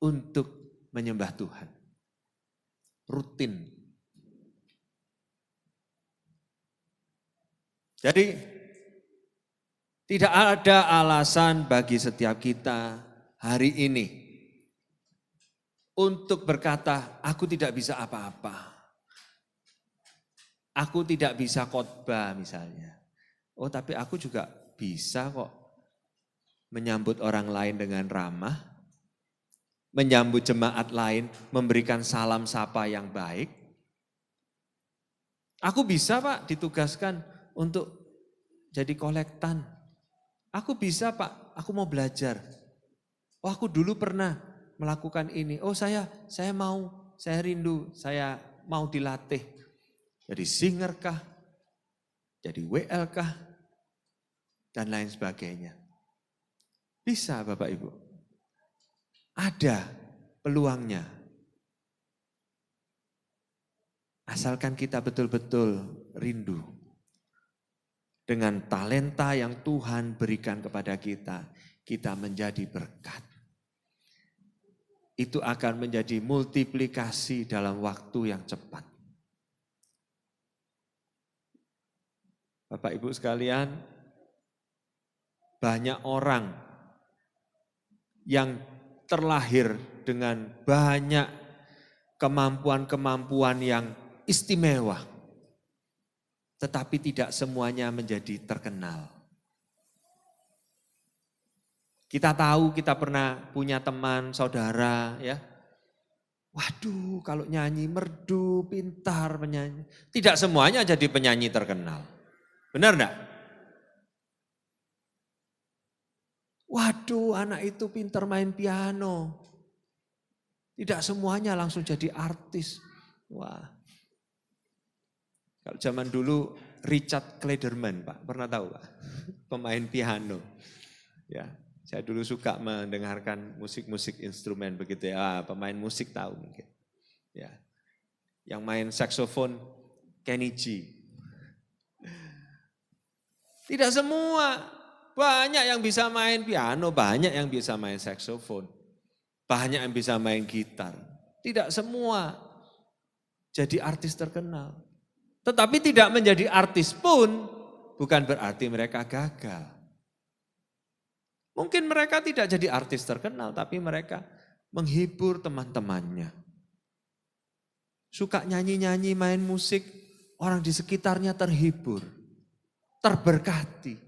untuk menyembah Tuhan. Rutin. Jadi tidak ada alasan bagi setiap kita hari ini untuk berkata, aku tidak bisa apa-apa. Aku tidak bisa khotbah misalnya. Oh tapi aku juga bisa kok menyambut orang lain dengan ramah, menyambut jemaat lain, memberikan salam sapa yang baik. Aku bisa Pak ditugaskan untuk jadi kolektan. Aku bisa Pak, aku mau belajar. Oh aku dulu pernah melakukan ini. Oh saya mau, saya rindu, saya mau dilatih. Jadi singer kah, jadi WL kah, dan lain sebagainya. Bisa Bapak Ibu. Ada peluangnya. Asalkan kita betul-betul rindu. Dengan talenta yang Tuhan berikan kepada kita, kita menjadi berkat. Itu akan menjadi multiplikasi dalam waktu yang cepat. Bapak Ibu sekalian, banyak orang yang terlahir dengan banyak kemampuan-kemampuan yang istimewa. Tetapi tidak semuanya menjadi terkenal. Kita tahu, kita pernah punya teman, saudara ya. Waduh kalau nyanyi merdu, pintar penyanyi. Tidak semuanya jadi penyanyi terkenal. Benar enggak? Waduh anak itu pintar main piano. Tidak semuanya langsung jadi artis. Wah. Kalau zaman dulu Richard Klederman Pak, pernah tahu Pak? Pemain piano. Ya, saya dulu suka mendengarkan musik-musik instrumen begitu ya. Pemain musik tahu mungkin. Ya. Yang main saksofon Kenny G. Tidak semua, banyak yang bisa main piano, banyak yang bisa main saksofon. Banyak yang bisa main gitar. Tidak semua jadi artis terkenal. Tetapi tidak menjadi artis pun bukan berarti mereka gagal. Mungkin mereka tidak jadi artis terkenal, tapi mereka menghibur teman-temannya. Suka nyanyi-nyanyi, main musik, orang di sekitarnya terhibur, terberkati.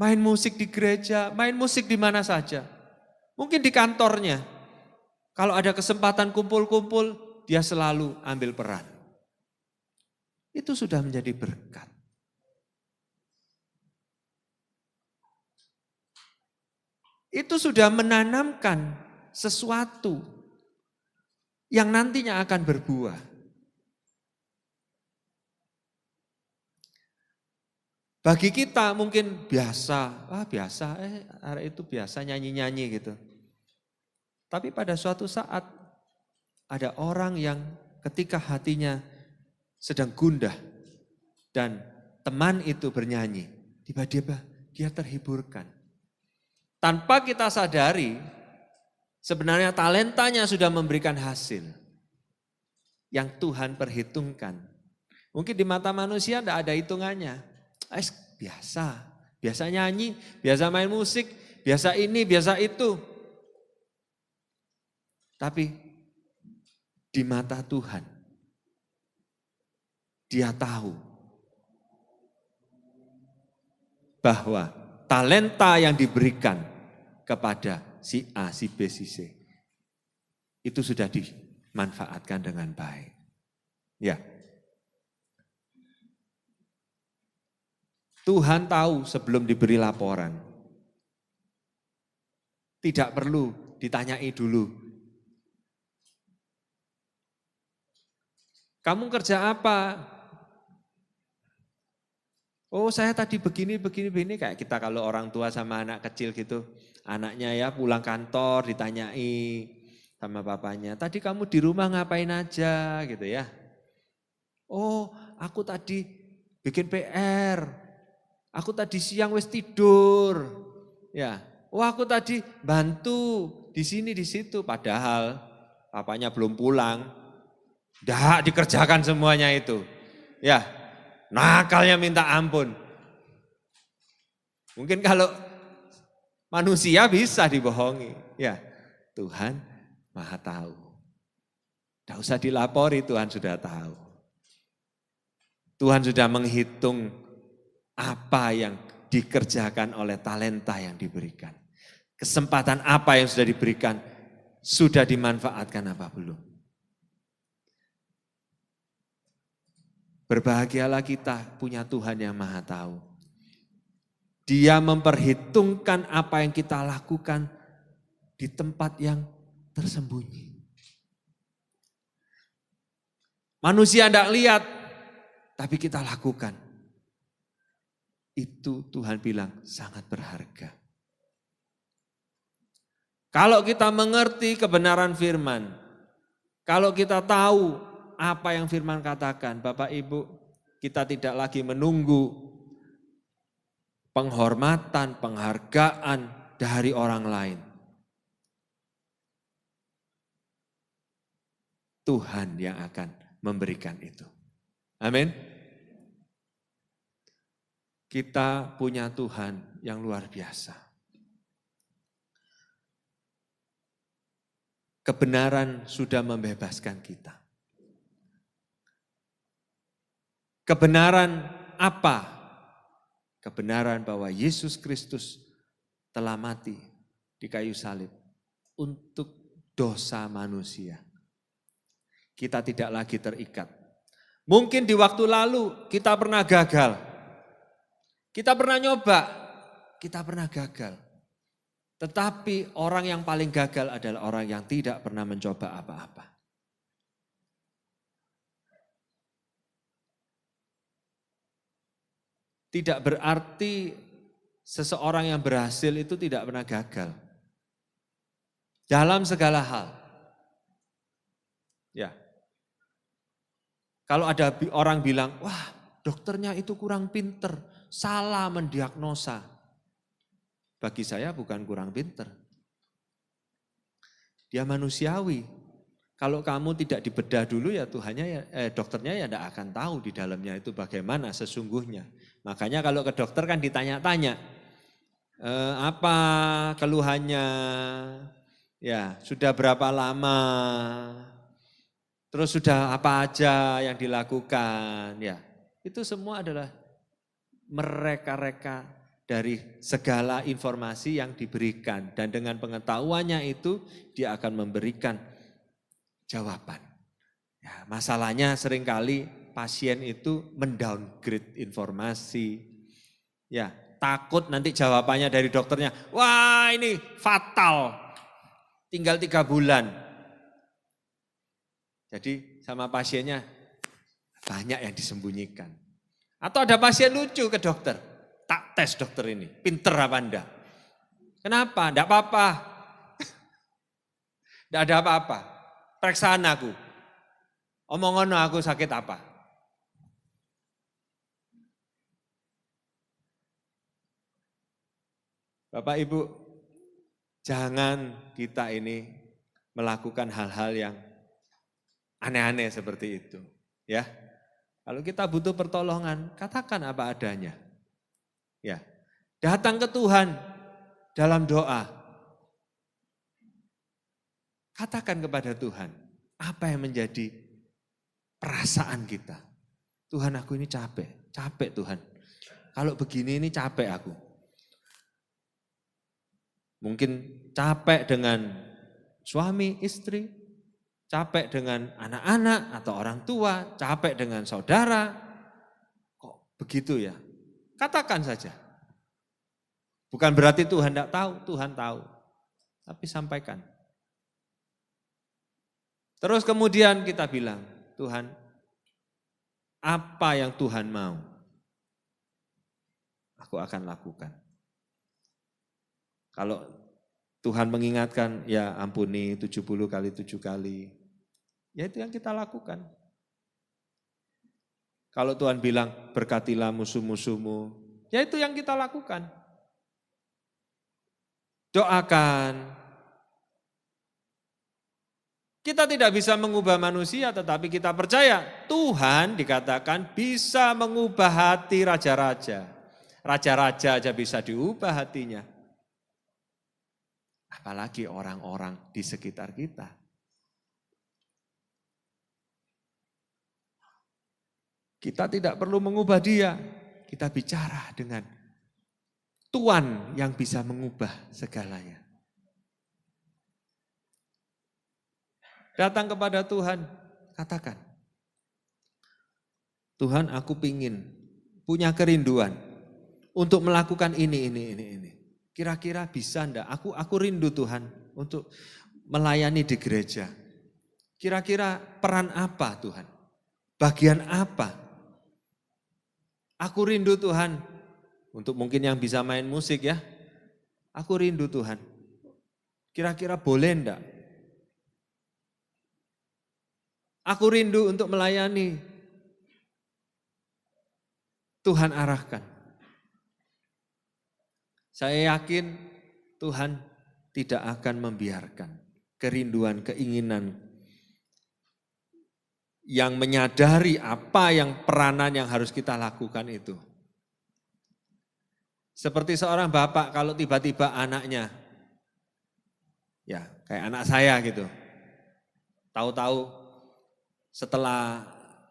Main musik di gereja, main musik di mana saja. Mungkin di kantornya. Kalau ada kesempatan kumpul-kumpul, dia selalu ambil peran. Itu sudah menjadi berkat. Itu sudah menanamkan sesuatu yang nantinya akan berbuah. Bagi kita mungkin biasa, hari itu biasa nyanyi-nyanyi gitu. Tapi pada suatu saat ada orang yang ketika hatinya sedang gundah dan teman itu bernyanyi, tiba-tiba dia terhiburkan. Tanpa kita sadari, sebenarnya talentanya sudah memberikan hasil yang Tuhan perhitungkan. Mungkin di mata manusia tidak ada hitungannya. Biasa nyanyi, biasa main musik, biasa ini, biasa itu. Tapi di mata Tuhan, dia tahu bahwa talenta yang diberikan kepada si A, si B, si C itu sudah dimanfaatkan dengan baik. Ya. Tuhan tahu sebelum diberi laporan. Tidak perlu ditanyai dulu. Kamu kerja apa? Oh saya tadi begini, kayak kita kalau orang tua sama anak kecil gitu. Anaknya ya pulang kantor ditanyai sama papanya. Tadi kamu di rumah ngapain aja gitu ya. Oh aku tadi bikin PR. Aku tadi siang wis tidur. Ya. Oh aku tadi bantu di sini di situ. Padahal papanya belum pulang. Dah dikerjakan semuanya itu. Ya. Nakalnya minta ampun. Mungkin kalau manusia bisa dibohongi, ya. Tuhan Maha tahu. Tidak usah dilapori, Tuhan sudah tahu. Tuhan sudah menghitung apa yang dikerjakan oleh talenta yang diberikan. Kesempatan apa yang sudah diberikan, sudah dimanfaatkan apa belum. Berbahagialah kita punya Tuhan yang Maha tahu. Dia memperhitungkan apa yang kita lakukan di tempat yang tersembunyi. Manusia tidak lihat, tapi kita lakukan. Itu Tuhan bilang sangat berharga. Kalau kita mengerti kebenaran firman, kalau kita tahu apa yang firman katakan, Bapak Ibu, kita tidak lagi menunggu penghormatan, penghargaan dari orang lain. Tuhan yang akan memberikan itu. Amin. Kita punya Tuhan yang luar biasa. Kebenaran sudah membebaskan kita. Kebenaran apa? Kebenaran bahwa Yesus Kristus telah mati di kayu salib untuk dosa manusia. Kita tidak lagi terikat. Mungkin di waktu lalu kita pernah gagal. Kita pernah nyoba, kita pernah gagal. Tetapi orang yang paling gagal adalah orang yang tidak pernah mencoba apa-apa. Tidak berarti seseorang yang berhasil itu tidak pernah gagal. Dalam segala hal. Ya. Kalau ada orang bilang, wah dokternya itu kurang pinter, salah mendiagnosa. Bagi saya bukan kurang pinter. Dia manusiawi. Kalau kamu tidak dibedah dulu ya dokternya ya tidak akan tahu di dalamnya itu bagaimana sesungguhnya. Makanya kalau ke dokter kan ditanya-tanya, apa keluhannya, ya sudah berapa lama, terus sudah apa aja yang dilakukan, ya itu semua adalah mereka-reka dari segala informasi yang diberikan dan dengan pengetahuannya itu dia akan memberikan jawaban. Ya, masalahnya seringkali pasien itu mendowngrade informasi, ya takut nanti jawabannya dari dokternya, wah ini fatal, tinggal 3 bulan. Jadi sama pasiennya banyak yang disembunyikan. Atau ada pasien lucu ke dokter, tak tes dokter ini, pinter apa enggak? Kenapa? Enggak apa-apa. Enggak ada apa-apa. Periksaan aku. Omongan aku sakit apa? Bapak Ibu, jangan kita ini melakukan hal-hal yang aneh-aneh seperti itu. Ya, kalau kita butuh pertolongan, katakan apa adanya. Ya, datang ke Tuhan dalam doa. Katakan kepada Tuhan, apa yang menjadi perasaan kita. Tuhan aku ini capek Tuhan. Kalau begini ini capek aku. Mungkin capek dengan suami, istri, capek dengan anak-anak atau orang tua, capek dengan saudara. Kok begitu ya? Katakan saja. Bukan berarti Tuhan tidak tahu, Tuhan tahu. Tapi sampaikan. Terus kemudian kita bilang, Tuhan, apa yang Tuhan mau? Aku akan lakukan. Kalau Tuhan mengingatkan, ya ampuni 70 kali 7 kali. Ya itu yang kita lakukan. Kalau Tuhan bilang, berkatilah musuh-musuhmu. Ya itu yang kita lakukan. Doakan. Kita tidak bisa mengubah manusia, tetapi kita percaya Tuhan dikatakan bisa mengubah hati raja-raja. Raja-raja aja bisa diubah hatinya. apalagi orang-orang di sekitar kita. Kita tidak perlu mengubah dia, kita bicara dengan Tuhan yang bisa mengubah segalanya. Datang kepada Tuhan, katakan, Tuhan, aku pingin punya kerinduan untuk melakukan ini. Kira-kira bisa enggak? Aku rindu Tuhan untuk melayani di gereja. Kira-kira peran apa Tuhan? Bagian apa? Aku rindu Tuhan untuk mungkin yang bisa main musik ya. Aku rindu Tuhan. Kira-kira boleh enggak? Aku rindu untuk melayani. Tuhan arahkan. Saya yakin Tuhan tidak akan membiarkan kerinduan, keinginan yang menyadari apa yang peranan yang harus kita lakukan itu. Seperti seorang bapak kalau tiba-tiba anaknya, ya kayak anak saya gitu, tahu-tahu setelah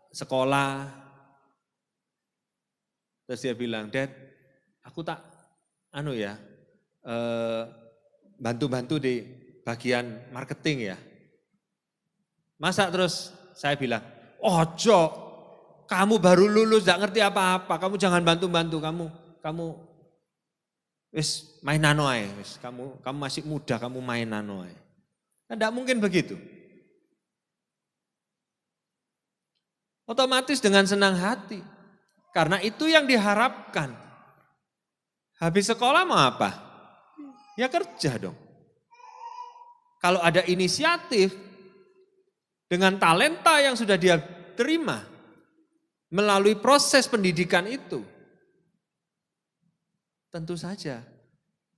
sekolah, terus dia bilang, Dad, aku tak bantu-bantu di bagian marketing ya. Masa terus saya bilang, ojo, kamu baru lulus, gak ngerti apa-apa, kamu jangan bantu-bantu, kamu wis main nano ae, wis kamu masih muda, kamu main nano ae. Tidak mungkin begitu. Otomatis dengan senang hati, karena itu yang diharapkan. Habis sekolah mau apa? Ya kerja dong. Kalau ada inisiatif, dengan talenta yang sudah dia terima melalui proses pendidikan itu, tentu saja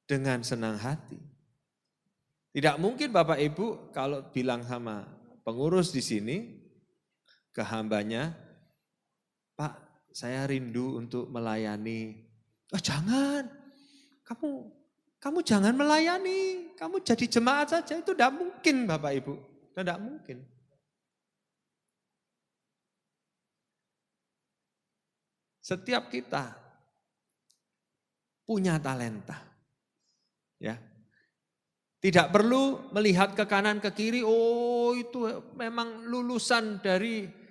dengan senang hati. Tidak mungkin Bapak Ibu kalau bilang sama pengurus di sini ke hambanya, Pak, saya rindu untuk melayani. Oh, jangan, kamu jangan melayani, kamu jadi jemaat saja, itu tidak mungkin Bapak Ibu, tidak mungkin. Setiap kita punya talenta. Ya. Tidak perlu melihat ke kanan ke kiri, oh itu memang lulusan dari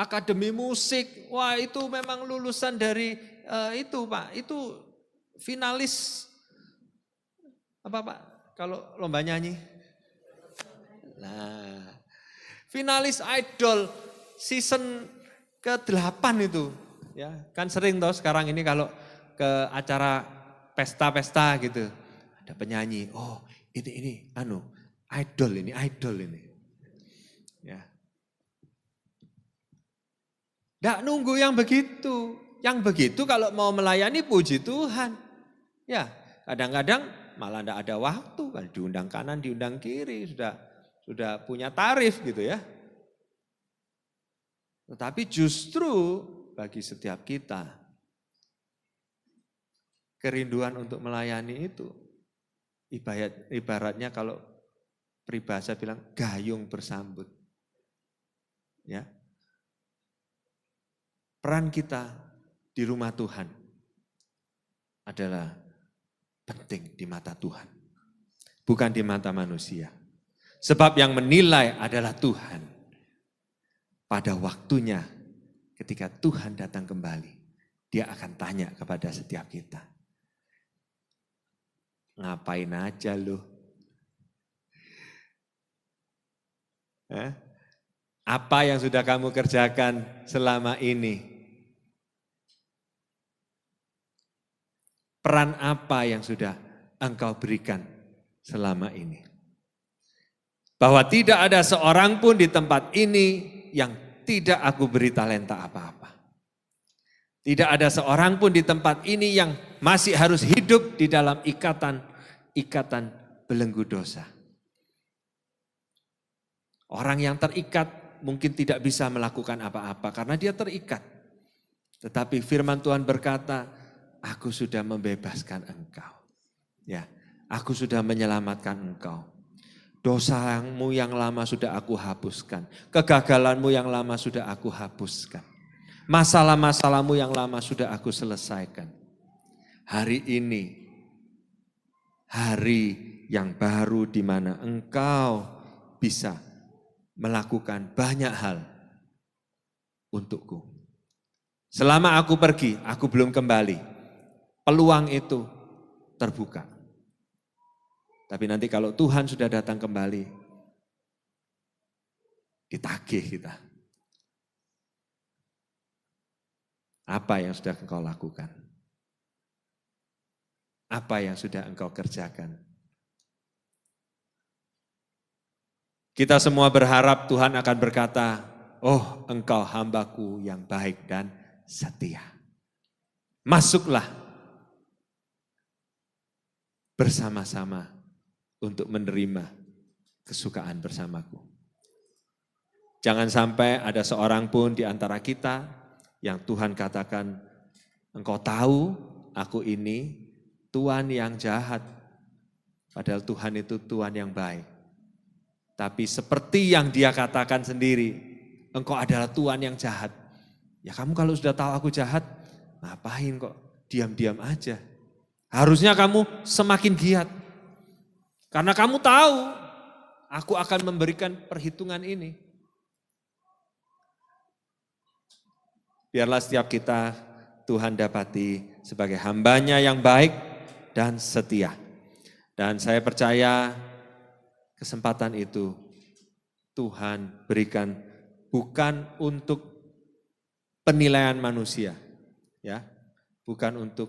akademi musik. Wah, itu memang lulusan dari itu, Pak. Itu finalis apa, Pak? Kalau lomba nyanyi? Nah, finalis Idol season ke-8 itu. Ya, kan sering toh sekarang ini kalau ke acara pesta-pesta gitu, ada penyanyi, oh ini idol ini. Ya. Nggak nunggu yang begitu. Yang begitu kalau mau melayani puji Tuhan. Ya, kadang-kadang malah enggak ada waktu, kan diundang kanan, diundang kiri, sudah punya tarif gitu ya. Tetapi justru bagi setiap kita, kerinduan untuk melayani itu, ibaratnya kalau peribahasa bilang gayung bersambut. Ya. Peran kita di rumah Tuhan adalah penting di mata Tuhan, bukan di mata manusia. Sebab yang menilai adalah Tuhan. Pada waktunya ketika Tuhan datang kembali, dia akan tanya kepada setiap kita. Ngapain aja lu? Apa yang sudah kamu kerjakan selama ini? Peran apa yang sudah engkau berikan selama ini? Bahwa tidak ada seorang pun di tempat ini yang tidak aku beri talenta apa-apa. Tidak ada seorang pun di tempat ini yang masih harus hidup di dalam ikatan belenggu dosa. Orang yang terikat mungkin tidak bisa melakukan apa-apa karena dia terikat. Tetapi firman Tuhan berkata, aku sudah membebaskan engkau. Ya, Aku sudah menyelamatkan engkau. Dosamu yang lama sudah aku hapuskan. Kegagalanmu yang lama sudah aku hapuskan. Masalah-masalahmu yang lama sudah aku selesaikan. Hari ini, hari yang baru di mana engkau bisa melakukan banyak hal untukku. Selama aku pergi, aku belum kembali. Peluang itu terbuka. Tapi nanti kalau Tuhan sudah datang kembali, ditagih kita. Apa yang sudah engkau lakukan? Apa yang sudah engkau kerjakan? Kita semua berharap Tuhan akan berkata, oh engkau hambaku yang baik dan setia. Masuklah bersama-sama untuk menerima kesukaan bersamaku. Jangan sampai ada seorang pun di antara kita yang Tuhan katakan, engkau tahu aku ini Tuhan yang jahat. Padahal Tuhan itu Tuhan yang baik. Tapi seperti yang dia katakan sendiri, engkau adalah Tuhan yang jahat. Ya kamu kalau sudah tahu aku jahat, ngapain kok diam-diam aja. Harusnya kamu semakin giat. Karena kamu tahu, aku akan memberikan perhitungan ini. Biarlah setiap kita Tuhan dapati sebagai hambanya yang baik dan setia. Dan saya percaya kesempatan itu Tuhan berikan bukan untuk penilaian manusia, ya, bukan untuk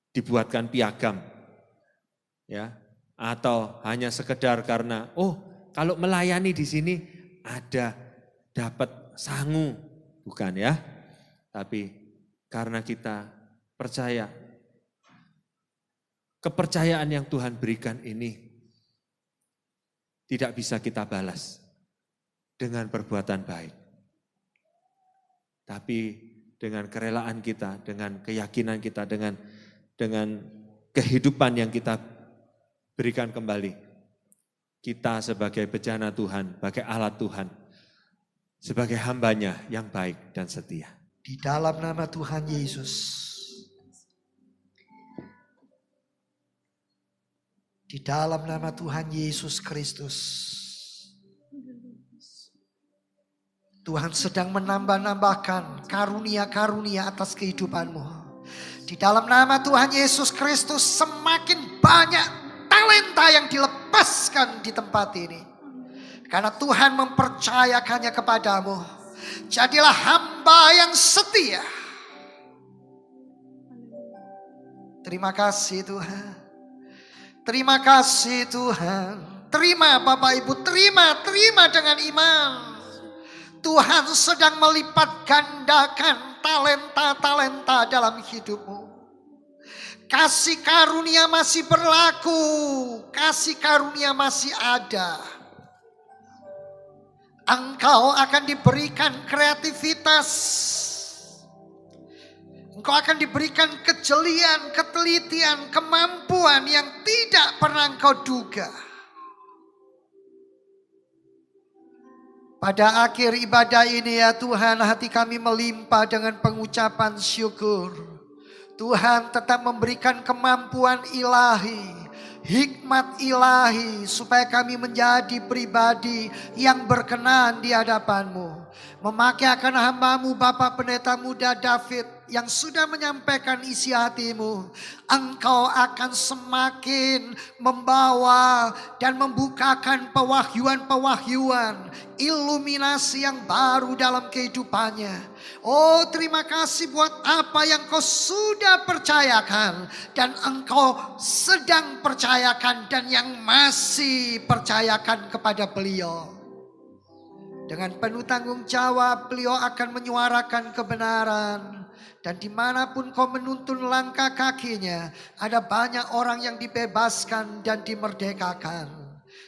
dibuatkan piagam, ya, atau hanya sekedar karena kalau melayani di sini ada dapat sangu, bukan ya, tapi karena kita percaya kepercayaan yang Tuhan berikan ini tidak bisa kita balas dengan perbuatan baik. Tapi dengan kerelaan kita, dengan keyakinan kita, dengan kehidupan yang kita berikan kembali. Kita sebagai bejana Tuhan, sebagai alat Tuhan, sebagai hambanya yang baik dan setia. Di dalam nama Tuhan Yesus. Di dalam nama Tuhan Yesus Kristus. Tuhan sedang menambah-nambahkan karunia-karunia atas kehidupanmu. Di dalam nama Tuhan Yesus Kristus semakin banyak talenta yang dilepaskan di tempat ini. Karena Tuhan mempercayakannya kepadamu. Jadilah hamba yang setia. Terima kasih Tuhan. Terima kasih Tuhan. Terima Bapak Ibu, terima dengan iman. Tuhan sedang melipat gandakan talenta-talenta dalam hidupmu. Kasih karunia masih berlaku, kasih karunia masih ada. Engkau akan diberikan kreativitas. Engkau akan diberikan kejelian, ketelitian, kemampuan yang tidak pernah engkau duga. Pada akhir ibadah ini ya Tuhan, hati kami melimpah dengan pengucapan syukur. Tuhan tetap memberikan kemampuan ilahi, hikmat ilahi, supaya kami menjadi pribadi yang berkenan di hadapan-Mu. Memakai akan hamba-Mu Bapak Pendeta Muda David yang sudah menyampaikan isi hati-Mu. Engkau akan semakin membawa dan membukakan pewahyuan-pewahyuan, iluminasi yang baru dalam kehidupannya. Oh terima kasih buat apa yang Kau sudah percayakan dan Engkau sedang percayakan dan yang masih percayakan kepada beliau. Dengan penuh tanggung jawab beliau akan menyuarakan kebenaran. Dan dimanapun Kau menuntun langkah kakinya, ada banyak orang yang dibebaskan dan dimerdekakan.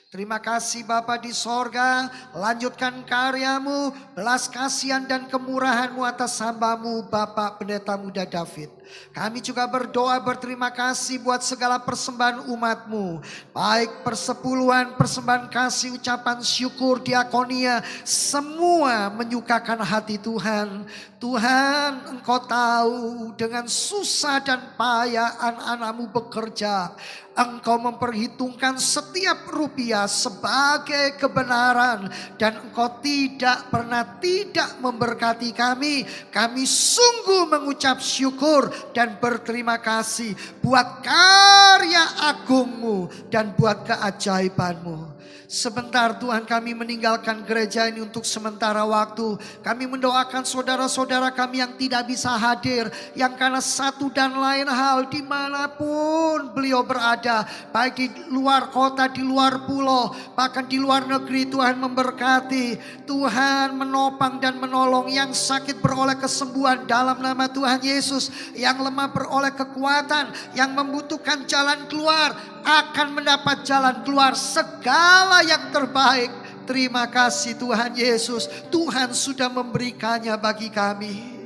Terima kasih Bapa di sorga, lanjutkan karya-Mu, belas kasihan dan kemurahan-Mu atas hamba-Mu Bapak Pendeta Muda David. Kami juga berdoa berterima kasih buat segala persembahan umat-Mu. Baik persepuluhan, persembahan kasih, ucapan syukur, diakonia. Semua menyukakan hati Tuhan. Tuhan, Engkau tahu dengan susah dan payah anak-anak-Mu bekerja. Engkau memperhitungkan setiap rupiah sebagai kebenaran. Dan Engkau tidak pernah tidak memberkati kami. Kami sungguh mengucap syukur dan berterima kasih buat karya agung-Mu dan buat keajaiban-Mu. Sebentar Tuhan, kami meninggalkan gereja ini untuk sementara waktu. Kami mendoakan saudara-saudara kami yang tidak bisa hadir, yang karena satu dan lain hal dimanapun beliau berada, baik di luar kota, di luar pulau, bahkan di luar negeri. Tuhan memberkati, Tuhan menopang dan menolong. Yang sakit beroleh kesembuhan dalam nama Tuhan Yesus, yang lemah beroleh kekuatan, yang membutuhkan jalan keluar akan mendapat jalan keluar, segala yang terbaik. Terima kasih Tuhan Yesus, Tuhan sudah memberikannya bagi kami.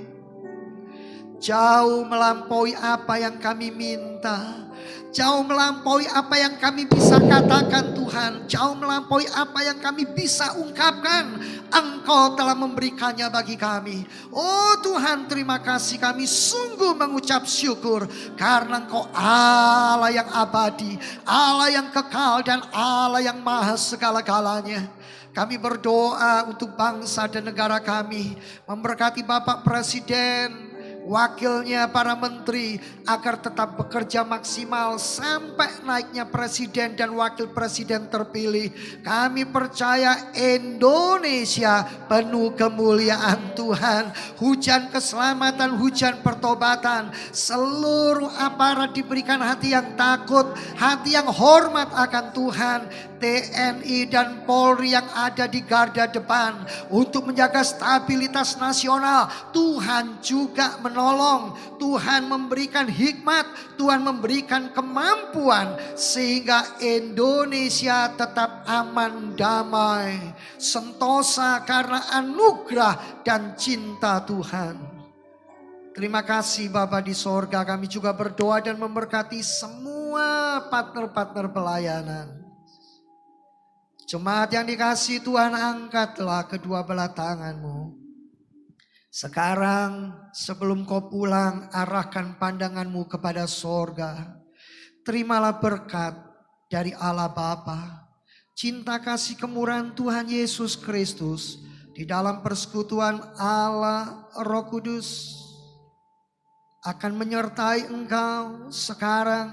Jauh melampaui apa yang kami minta, jauh melampaui apa yang kami bisa katakan Tuhan, jauh melampaui apa yang kami bisa ungkapkan. Engkau telah memberikannya bagi kami. Oh Tuhan, terima kasih, kami sungguh mengucap syukur karena Engkau Allah yang abadi, Allah yang kekal, dan Allah yang maha segala-galanya. Kami berdoa untuk bangsa dan negara kami, memberkati Bapak Presiden, wakilnya, para menteri, agar tetap bekerja maksimal sampai naiknya presiden dan wakil presiden terpilih. Kami percaya Indonesia penuh kemuliaan Tuhan, hujan keselamatan, hujan pertobatan. Seluruh aparat diberikan hati yang takut, hati yang hormat akan Tuhan. TNI dan Polri yang ada di garda depan untuk menjaga stabilitas nasional, Tuhan juga menolong. Tuhan memberikan hikmat, Tuhan memberikan kemampuan sehingga Indonesia tetap aman, damai, sentosa karena anugerah dan cinta Tuhan. Terima kasih Bapa di sorga. Kami juga berdoa dan memberkati semua partner-partner pelayanan. Jemaat yang dikasihi Tuhan, angkatlah kedua belah tanganmu. Sekarang sebelum kau pulang, arahkan pandanganmu kepada sorga. Terimalah berkat dari Allah Bapa, cinta kasih kemurahan Tuhan Yesus Kristus, di dalam persekutuan Allah Roh Kudus akan menyertai engkau sekarang,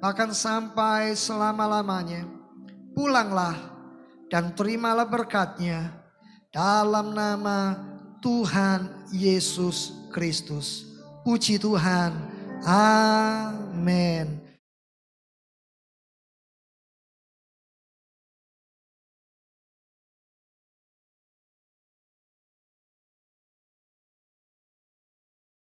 bahkan sampai selama-lamanya. Pulanglah dan terimalah berkatnya dalam nama Tuhan Yesus Kristus. Puji Tuhan. Amin.